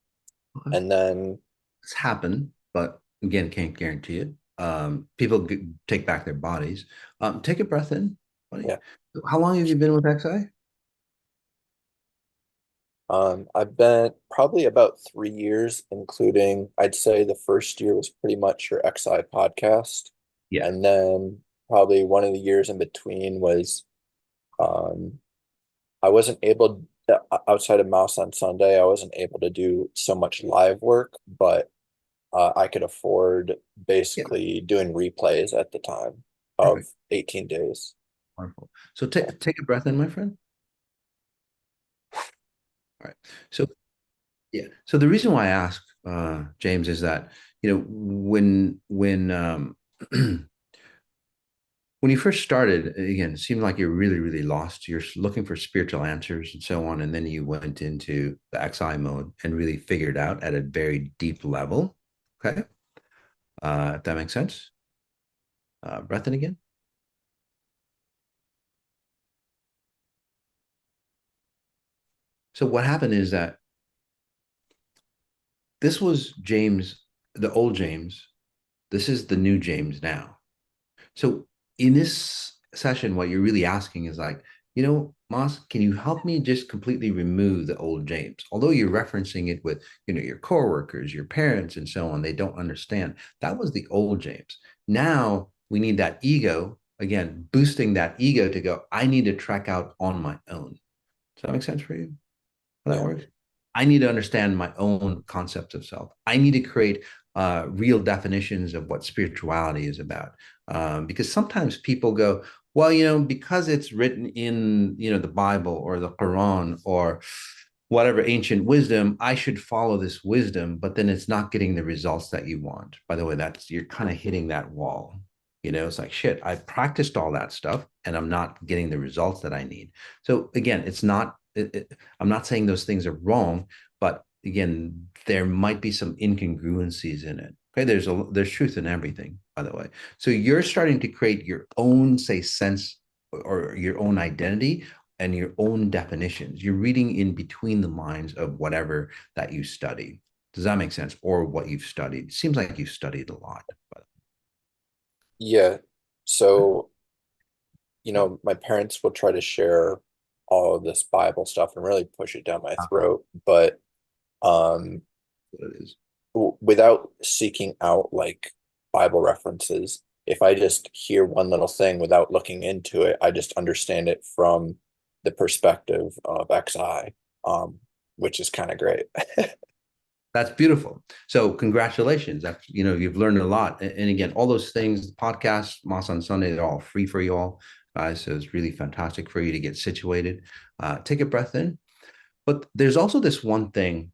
Okay. And then, It's happened, but again, can't guarantee it. People take back their bodies. Take a breath in, buddy. yeah, How long have you been with XI? I've been probably about 3 years, including I'd say the first year was pretty much your XI podcast. Yeah. And then probably one of the years in between was um, I wasn't able, outside of Mouse on Sunday, I wasn't able to do so much live work, but I could afford Yeah. basically doing replays at the time of Perfect. 18 days. Wonderful. So take a breath in, my friend. All right. So yeah. So the reason why I ask, James, is that when when you first started, again, it seemed like you're really, really lost. You're looking for spiritual answers and so on, and then you went into the XI mode and really figured out at a very deep level. Okay, if that makes sense. Breath in again. So what happened is that this was James, the old James. This is the new James now. So in this session, what you're really asking is like, Moss, can you help me just completely remove the old James? Although you're referencing it with, your coworkers, your parents, and so on, they don't understand. That was the old James. Now we need that ego, again, boosting that ego to go, I need to track out on my own. Does that make sense for you? How that Yeah. works? I need to understand my own concepts of self. I need to create real definitions of what spirituality is about. Because sometimes people go, well, because it's written in, the Bible or the Quran or whatever ancient wisdom, I should follow this wisdom, but then it's not getting the results that you want. By the way, you're kind of hitting that wall. It's like, shit, I've practiced all that stuff and I'm not getting the results that I need. So again, I'm not saying those things are wrong, but again, there might be some incongruencies in it. Okay, there's truth in everything, by the way. So you're starting to create your own, say, sense or your own identity and your own definitions. You're reading in between the lines of whatever that you study. Does that make sense? Or what you've studied? It seems like you've studied a lot. But Yeah. So, my parents will try to share all of this Bible stuff and really push it down my throat, but um, what it is. without seeking out like Bible references, if I just hear one little thing without looking into it, I just understand it from the perspective of XI, which is kind of great. That's beautiful. So congratulations. That's, you've learned a lot. And again, all those things, podcasts, Moss on Sunday, they're all free for you all, guys. So it's really fantastic for you to get situated. Take a breath in. But there's also this one thing,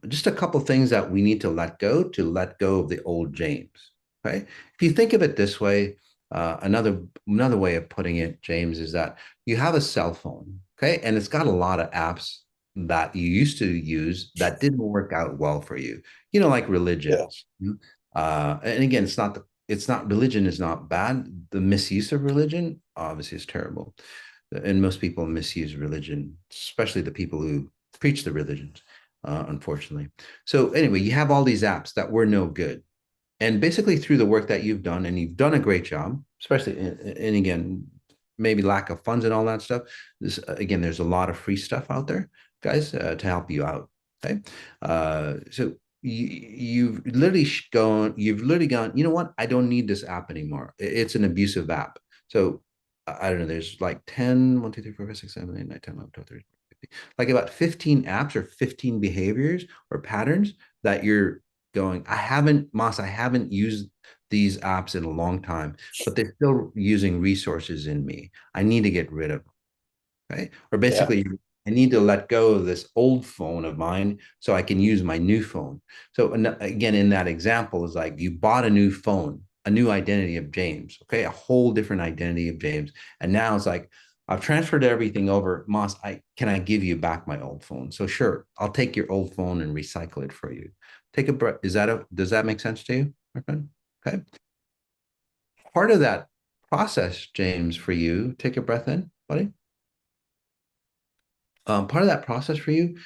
just a couple things that we need to let go of the old James. Okay. If you think of it this way, another way of putting it, James, is that you have a cell phone, okay, and it's got a lot of apps that you used to use that didn't work out well for you. Like Yeah. religions. And again, religion is not bad. The misuse of religion obviously is terrible, and most people misuse religion, especially the people who preach the religions, unfortunately. So anyway, you have all these apps that were no good. And basically through the work that you've done, and you've done a great job, especially, and again, maybe lack of funds and all that stuff. Again, there's a lot of free stuff out there. guys, to help you out. Okay. So you've literally gone, you know what? I don't need this app anymore. It's an abusive app. So I don't know, there's like 10, 1, 2, 3, 4, 5, 6, 7, 8, 9, 10, 11, 12, 13, 15, like about 15 apps or 15 behaviors or patterns that you're going, I haven't used these apps in a long time, but they're still using resources in me. I need to get rid of them. Right. Or Yeah. basically, I need to let go of this old phone of mine so I can use my new phone. So again, in that example, is like you bought a new phone, a new identity of James, okay, a whole different identity of James. And now it's like, I've transferred everything over. Moss, can I give you back my old phone? So sure, I'll take your old phone and recycle it for you. Take a breath. Does that make sense to you, my friend? Okay. Part of that process, James, for you, take a breath in, buddy. Part of that process for you,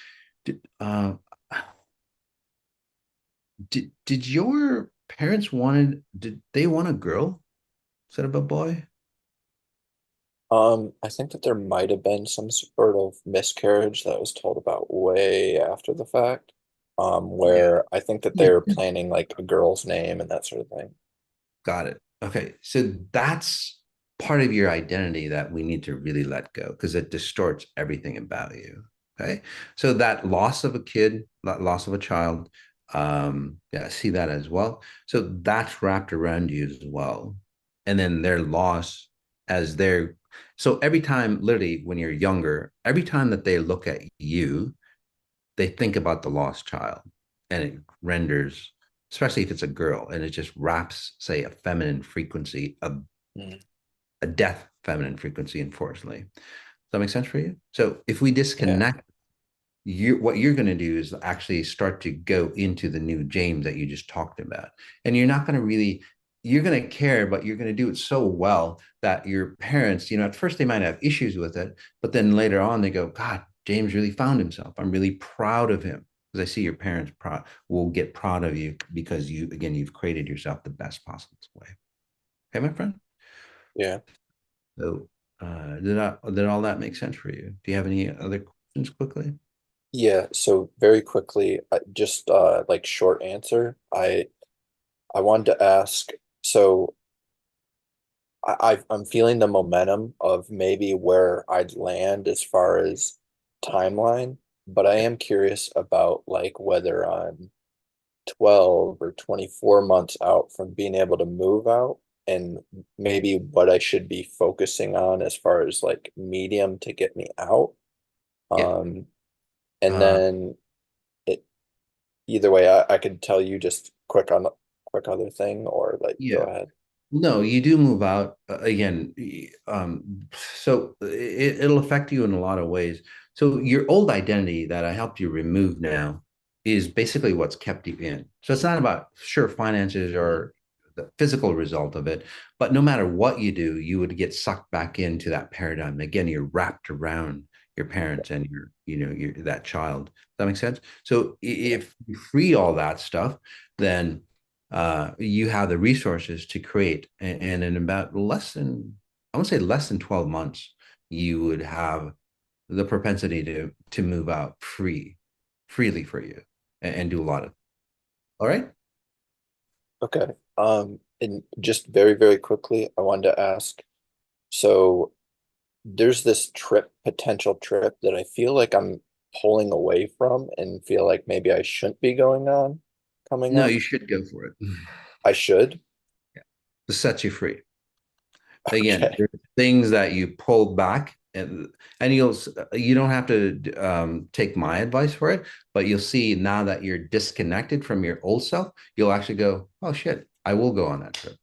did, uh, did your parents did they want a girl instead of a boy? I think that there might have been some sort of miscarriage that was told about way after the fact. Yeah. Where I think that Yeah. they were planning like a girl's name and that sort of thing. Got it. Okay. So that's part of your identity that we need to really let go because it distorts everything about you. Okay. So that loss of a kid, that loss of a child, yeah, I see that as well. So that's wrapped around you as well. And then their loss as their, so every time, literally, when you're younger, every time that they look at you, they think about the lost child and it renders, especially if it's a girl, and it just wraps, say, a feminine frequency, Mm. a death feminine frequency, unfortunately. Does that make sense for you? So if we Yeah. disconnect, what you're going to do is actually start to go into the new James that you just talked about. And you're not going to really, you're going to care, but you're going to do it so well that your parents, at first they might have issues with it, but then later on they go, God, James really found himself. I'm really proud of him. Because I see your parents will get proud of you because you've created yourself the best possible way. Okay, my friend? Yeah. So did all that make sense for you? Do you have any other questions quickly? Yeah. So very quickly, just like short answer. I wanted to ask, so I'm feeling the momentum of maybe where I'd land as far as timeline, but I am curious about like whether I'm 12 or 24 months out from being able to move out and maybe what I should be focusing on as far as like medium to get me out. Yeah. Um, and Uh, then it either way, I could tell you just quick other thing or like go yeah. ahead. No, you do move out again. So it'll affect you in a lot of ways. So your old identity that I helped you remove now is basically what's kept you in. So it's not about sure finances Mhm. or the physical result of it, but no matter what you do, you would get sucked back into that paradigm. Again, you're wrapped around your parents and your that child. Does that make sense? So Yeah. if you free all that stuff, then you have the resources to create. And in about I want to say less than 12 months, you would have the propensity to move out freely for you and do a lot of. All right. Okay. And just very, very quickly, I wanted to ask, so there's this potential trip that I feel like I'm pulling away from and feel like maybe I shouldn't be going on coming No, up. you should go for it. I should. Yeah. To set you free. Again, Okay. there's things that you pull back and you don't have to take my advice for it, but you'll see now that you're disconnected from your old self, you'll actually go, oh shit, I will go on that trip.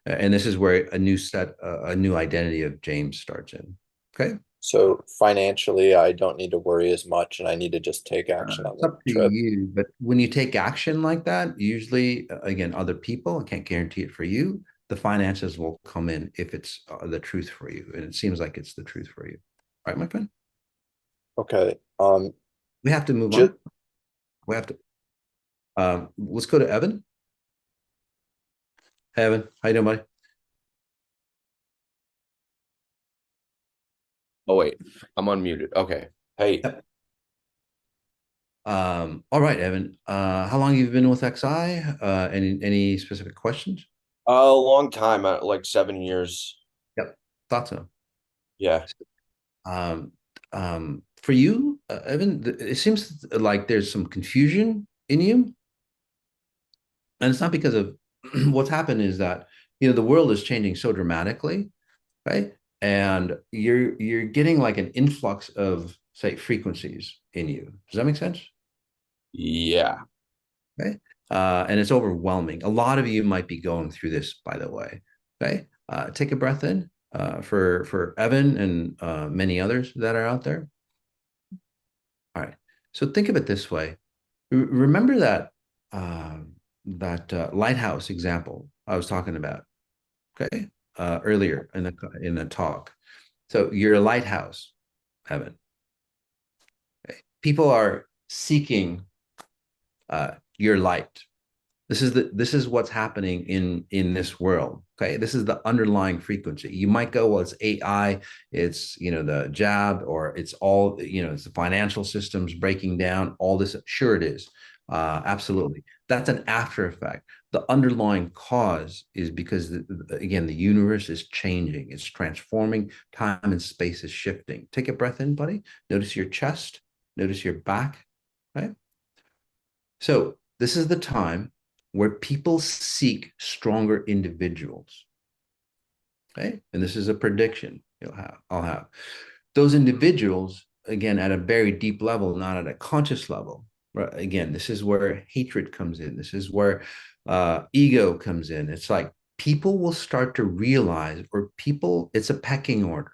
And this is where a new identity of James starts in. Okay. So financially, I don't need to worry as much and I need to just take action on It's the up to trip. you, but when you take action like that, usually, again, other people, I can't guarantee it for you, the finances will come in if it's the truth for you. And it seems like it's the truth for you. All right, my friend? Okay. We have to move Just on. We have to, let's go to Evan. Hey, Evan, how you doing, buddy? Oh wait, I'm unmuted. Okay. Hey, Yep. All right, Evan. How long have you been with XI? Any specific questions? A long time, like 7 years. Yep, thought so. Yeah. Um, for you, Evan, it seems like there's some confusion in you, and it's not because of what's happened is that the world is changing so dramatically, right? And you're getting like an influx of say frequencies in you. Does that make sense? Yeah. Okay. And it's overwhelming. A lot of you might be going through this, by the way. Okay. Take a breath in for Evan and many others that are out there. All right. So think of it this way. Remember that lighthouse example I was talking about, okay, earlier in the talk. So you're a lighthouse, Evan. Okay. People are seeking your light. This is what's happening in this world. Okay, this is the underlying frequency. You might go, well, it's AI, it's the jab, or it's all it's the financial systems breaking down. All this, sure it is, absolutely. That's an after effect. The underlying cause is because again, the universe is changing, it's transforming, time and space is shifting. Take a breath in, buddy. Notice your chest, notice your back, right? So this is the time where people seek stronger individuals. Okay. And this is a prediction I'll have. Those individuals, again, at a very deep level, not at a conscious level. Right? Again, this is where hatred comes in. This is where ego comes in. It's like people will start to realize, it's a pecking order.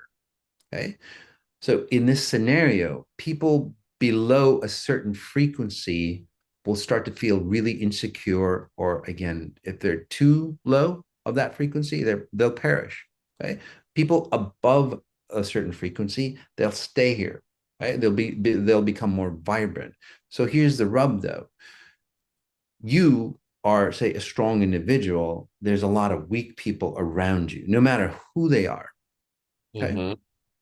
Okay. So in this scenario, people below a certain frequency will start to feel really insecure, or again, if they're too low of that frequency, they'll perish. Okay. People above a certain frequency, they'll stay here. Right. They'll become more vibrant. So here's the rub though. You are, say, a strong individual. There's a lot of weak people around you, no matter who they are. Okay. Mm-hmm.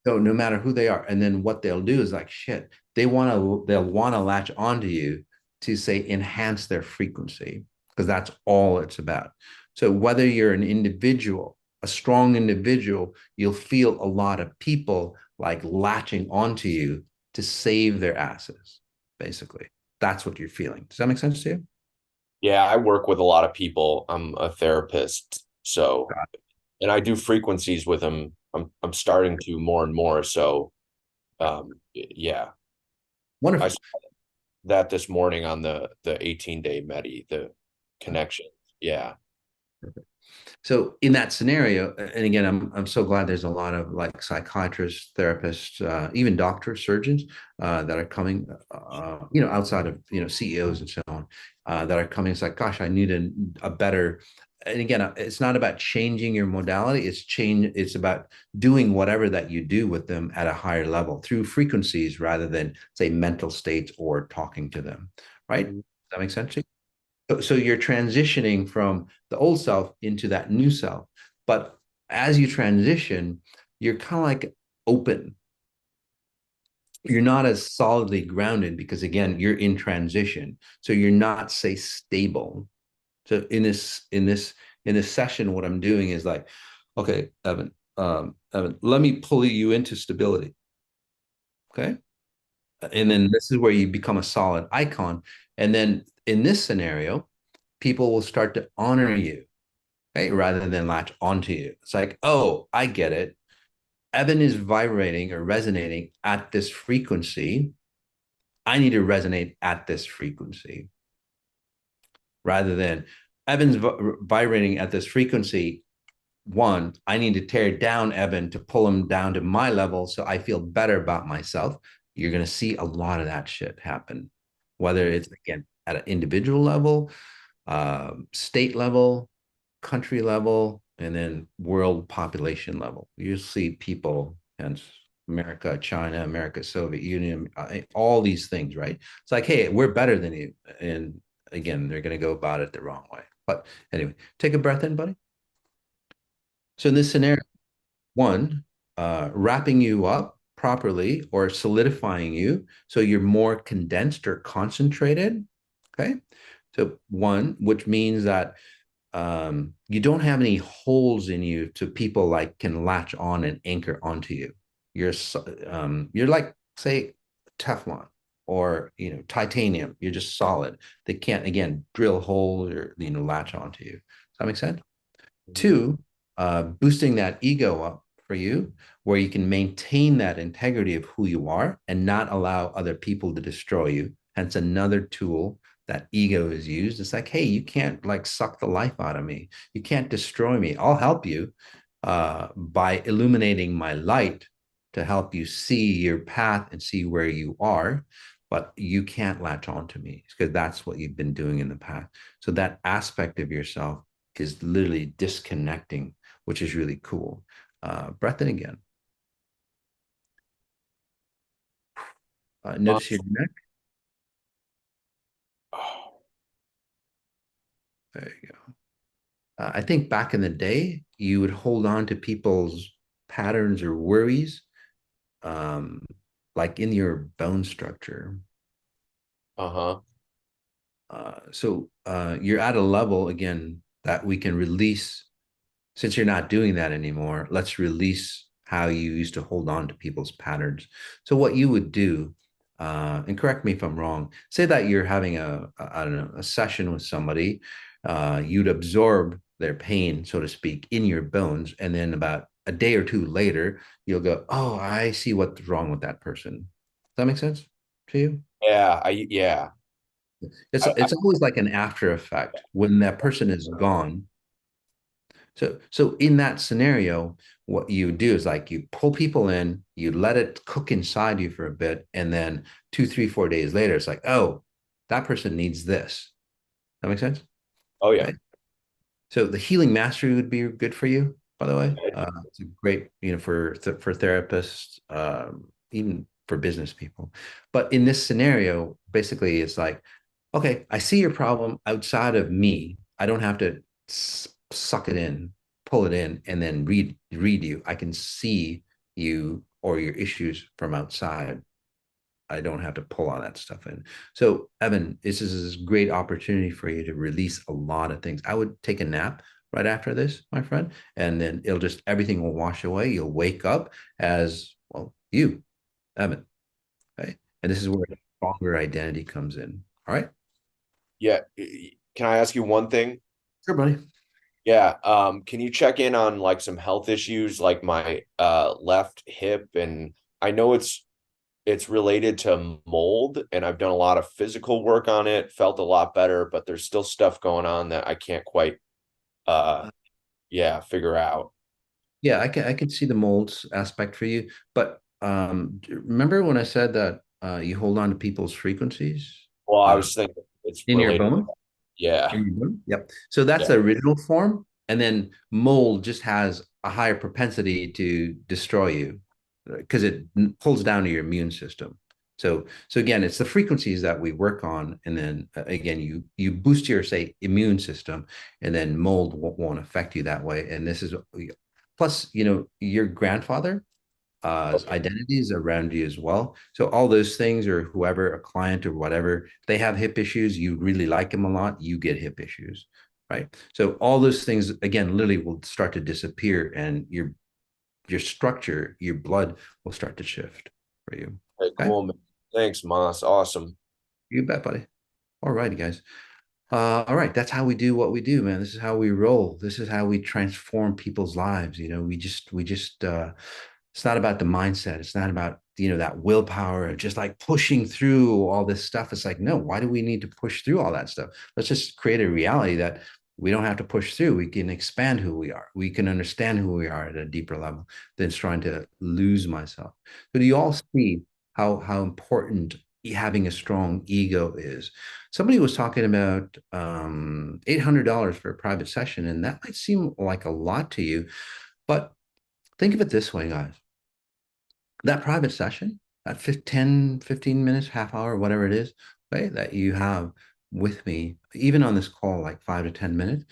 So no matter who they are, and then what they'll do is like shit. They'll want to latch onto you to say enhance their frequency because that's all it's about. So whether you're an individual, a strong individual, you'll feel a lot of people like latching onto you to save their asses. Basically, that's what you're feeling. Does that make sense to you? Yeah, I work with a lot of people. I'm a therapist, so and I do frequencies with them. I'm starting to more and more. So yeah. I Wonderful. saw that this morning on the 18-day Medi, the connection. Yeah. So in that scenario, and again, I'm so glad there's a lot of like psychiatrists, therapists, even doctors, surgeons that are coming, outside of CEOs and so on, that are coming. It's like, gosh, I need a better. And again, it's not about changing your modality. It's about doing whatever that you do with them at a higher level through frequencies rather than say mental states or talking to them. Right? Does that make sense to you? So you're transitioning from the old self into that new self. But as you transition, you're kind of like open. You're not as solidly grounded because again, you're in transition. So you're not, say, stable. So in this session, what I'm doing is like, okay, Evan, let me pull you into stability. Okay. And then this is where you become a solid icon. And then in this scenario, people will start to honor you, right? Rather than latch onto you. It's like, oh, I get it. Evan is vibrating or resonating at this frequency. I need to resonate at this frequency rather than Evan's vibrating at this frequency. One, I need to tear down Evan to pull him down to my level so I feel better about myself. You're going to see a lot of that shit happen, whether it's again at an individual level, state level, country level, and then world population level. You see people and America, China, America, Soviet Union, all these things, right? It's like, hey, we're better than you. And again, they're going to go about it the wrong way. But anyway, take a breath in, buddy. So in this scenario, one, wrapping you up properly or solidifying you so you're more condensed or concentrated. Okay. So one, which means that you don't have any holes in you to people like can latch on and anchor onto you. You're like, say, Teflon or titanium. You're just solid. They can't again drill holes or latch onto you. Does that make sense? Two, boosting that ego up for you, where you can maintain that integrity of who you are and not allow other people to destroy you. Hence, another tool that ego is used. It's like, hey, you can't like suck the life out of me. You can't destroy me. I'll help you by illuminating my light to help you see your path and see where you are. But you can't latch on to me because that's what you've been doing in the past. So that aspect of yourself is literally disconnecting, which is really cool. Breath in again. Notice your neck. There you go. I think back in the day, you would hold on to people's patterns or worries, like in your bone structure. Uh-huh. So you're at a level, again, that we can release. Since you're not doing that anymore, let's release how you used to hold on to people's patterns. So what you would do, and correct me if I'm wrong, say that you're having I don't know, a session with somebody, you'd absorb their pain, so to speak, in your bones. And then about a day or two later, you'll go, oh, I see what's wrong with that person. Does that make sense to you? Yeah. It's always like an after effect when that person is gone. So in that scenario, what you do is like you pull people in, you let it cook inside you for a bit, and then 2, 3, 4 days later, it's like, oh, that person needs this. That makes sense? Oh yeah. Okay. So the healing mastery would be good for you, by the way. It's a great, for therapists, even for business people. But in this scenario, basically, it's like, okay, I see your problem outside of me. I don't have to suck it in, pull it in, and then read you. I can see you or your issues from outside. I don't have to pull all that stuff in. So, Evan, this is a great opportunity for you to release a lot of things. I would take a nap right after this, my friend, and then everything will wash away. You'll wake up as, well, you, Evan, right? And this is where the stronger identity comes in. All right? Yeah. Can I ask you one thing? Sure, buddy. Yeah. Can you check in on like some health issues like my left hip? And I know it's related to mold, and I've done a lot of physical work on it, felt a lot better, but there's still stuff going on that I can't quite figure out. Yeah, I can see the molds aspect for you, but remember when I said that you hold on to people's frequencies Well, I uh, was thinking it's in your related. bone? Yeah. Yep. So that's Yeah. the original form. And then mold just has a higher propensity to destroy you because it pulls down to your immune system. So again, it's the frequencies that we work on. And then again, you boost your, say, immune system, and then mold won't affect you that way. And this is plus, your grandfather Okay. identities around you as well. So all those things, or whoever, a client or whatever, they have hip issues. You really like them a lot. You get hip issues, right? So all those things again, literally will start to disappear, and your structure, your blood will start to shift for you. Okay, Okay, cool, man. Thanks, Mas. Awesome. you bet, buddy. All righty, guys. All right, that's how we do what we do, man. This is how we roll. This is how we transform people's lives. We just it's not about the mindset. It's not about, that willpower of just like pushing through all this stuff. It's like, no, why do we need to push through all that stuff? Let's just create a reality that we don't have to push through. We can expand who we are. We can understand who we are at a deeper level than trying to lose myself. So do you all see how important having a strong ego is? Somebody was talking about $800 for a private session, and that might seem like a lot to you, but think of it this way, guys. That private session, that 15 minutes, half hour, whatever it is, right, that you have with me, even on this call, like 5 to 10 minutes,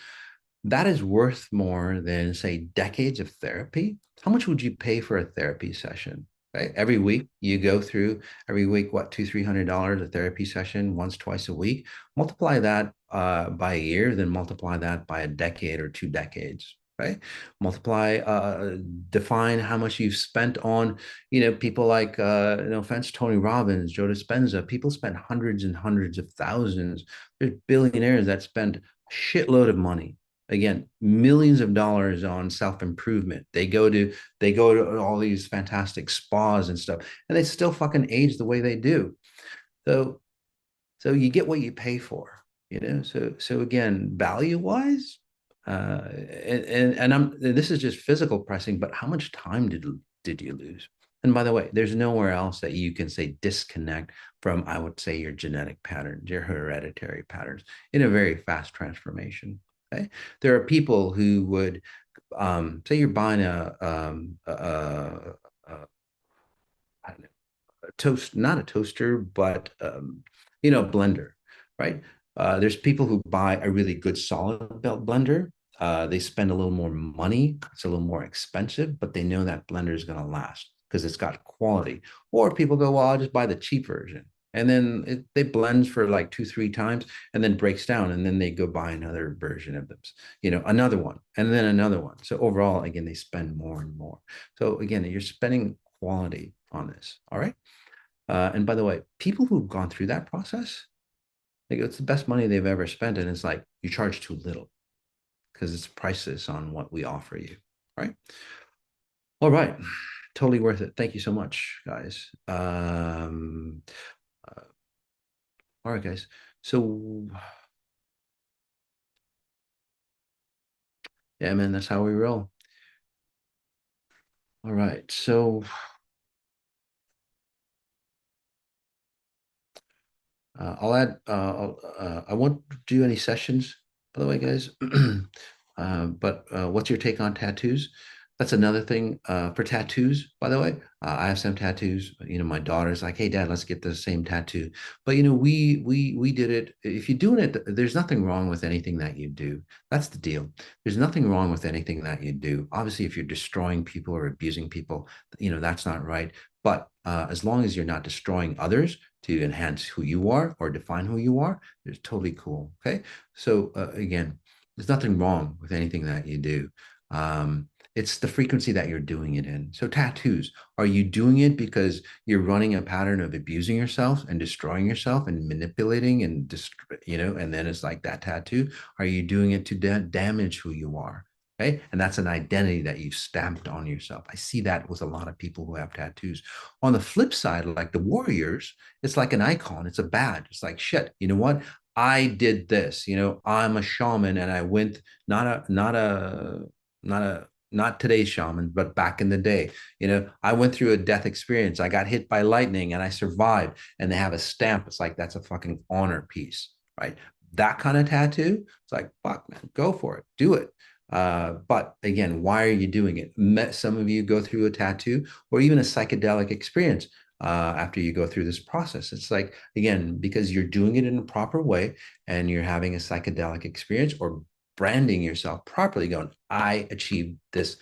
that is worth more than, say, decades of therapy. How much would you pay for a therapy session? Right? Every week you go through every week, what, $200-300 a therapy session once, twice a week. Multiply that by a year, then multiply that by a decade or 2 decades. Right? Multiply, define how much you've spent on, people like, no offense, Tony Robbins, Joe Dispenza. People spend hundreds and hundreds of thousands. There's billionaires that spend a shitload of money, again, millions of dollars on self-improvement. They go to all these fantastic spas and stuff, and they still fucking age the way they do. So you get what you pay for, so again, value wise, this is just physical pricing, but how much time did you lose? And by the way, there's nowhere else that you can say disconnect from, I would say, your genetic patterns, your hereditary patterns in a very fast transformation. Okay. There are people who would, say you're buying I don't know, a toast, not a toaster, but blender, right? There's people who buy a really good solid belt blender. They spend a little more money. It's a little more expensive, but they know that blender is going to last because it's got quality. Or people go, well, I'll just buy the cheap version. And then they blends for like 2-3 times and then breaks down. And then they go buy another version of them, another one, and then another one. So overall, again, they spend more and more. So again, you're spending quality on this. All right. And by the way, people who've gone through that process, like, it's the best money they've ever spent. And it's like, you charge too little because it's priceless on what we offer you. Right. All right. Totally worth it. Thank you so much, guys. All right, guys. So yeah, man, that's how we roll. All right. So I'll add, I won't do any sessions, by the way, guys. But what's your take on tattoos? That's another thing for tattoos, by the way. I have some tattoos. My daughter's like, hey, Dad, let's get the same tattoo. But, we did it. If you're doing it, there's nothing wrong with anything that you do. That's the deal. There's nothing wrong with anything that you do. Obviously, if you're destroying people or abusing people, that's not right. But as long as you're not destroying others to enhance who you are or define who you are, it's totally cool. Okay. So again, there's nothing wrong with anything that you do. It's the frequency that you're doing it in. So tattoos, are you doing it because you're running a pattern of abusing yourself and destroying yourself and manipulating and and then it's like that tattoo? Are you doing it to damage who you are? Okay. And that's an identity that you've stamped on yourself. I see that with a lot of people who have tattoos. On the flip side, like the warriors, it's like an icon. It's a badge. It's like, shit, you know what? I did this, I'm a shaman and I went, not today's shaman, but back in the day, I went through a death experience. I got hit by lightning and I survived, and they have a stamp. It's like, that's a fucking honor piece, right? That kind of tattoo. It's like, fuck, man, go for it. Do it. But again, why are you doing it? Some of you go through a tattoo or even a psychedelic experience after you go through this process. It's like, again, because you're doing it in a proper way and you're having a psychedelic experience or branding yourself properly, going, I achieved this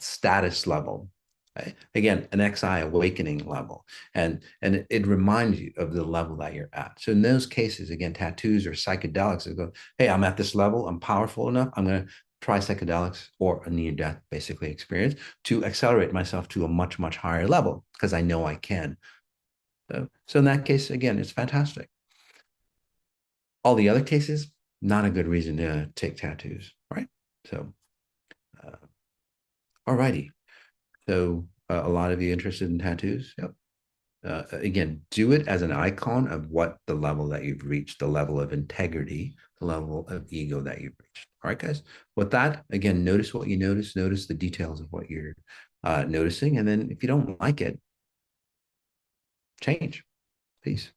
status level. Right? Again, an XI awakening level. And it reminds you of the level that you're at. So in those cases, again, tattoos or psychedelics, they go, hey, I'm at this level, I'm powerful enough, I'm going to try psychedelics or a near-death basically experience to accelerate myself to a much, much higher level because I know I can. So in that case, again, it's fantastic. All the other cases, not a good reason to take tattoos, right? So, all righty. So a lot of you interested in tattoos? Yep. Again, do it as an icon of what the level that you've reached, the level of integrity, the level of ego that you've reached. All right, guys. With that, again, notice what you notice the details of what you're noticing. And then if you don't like it, change. Peace.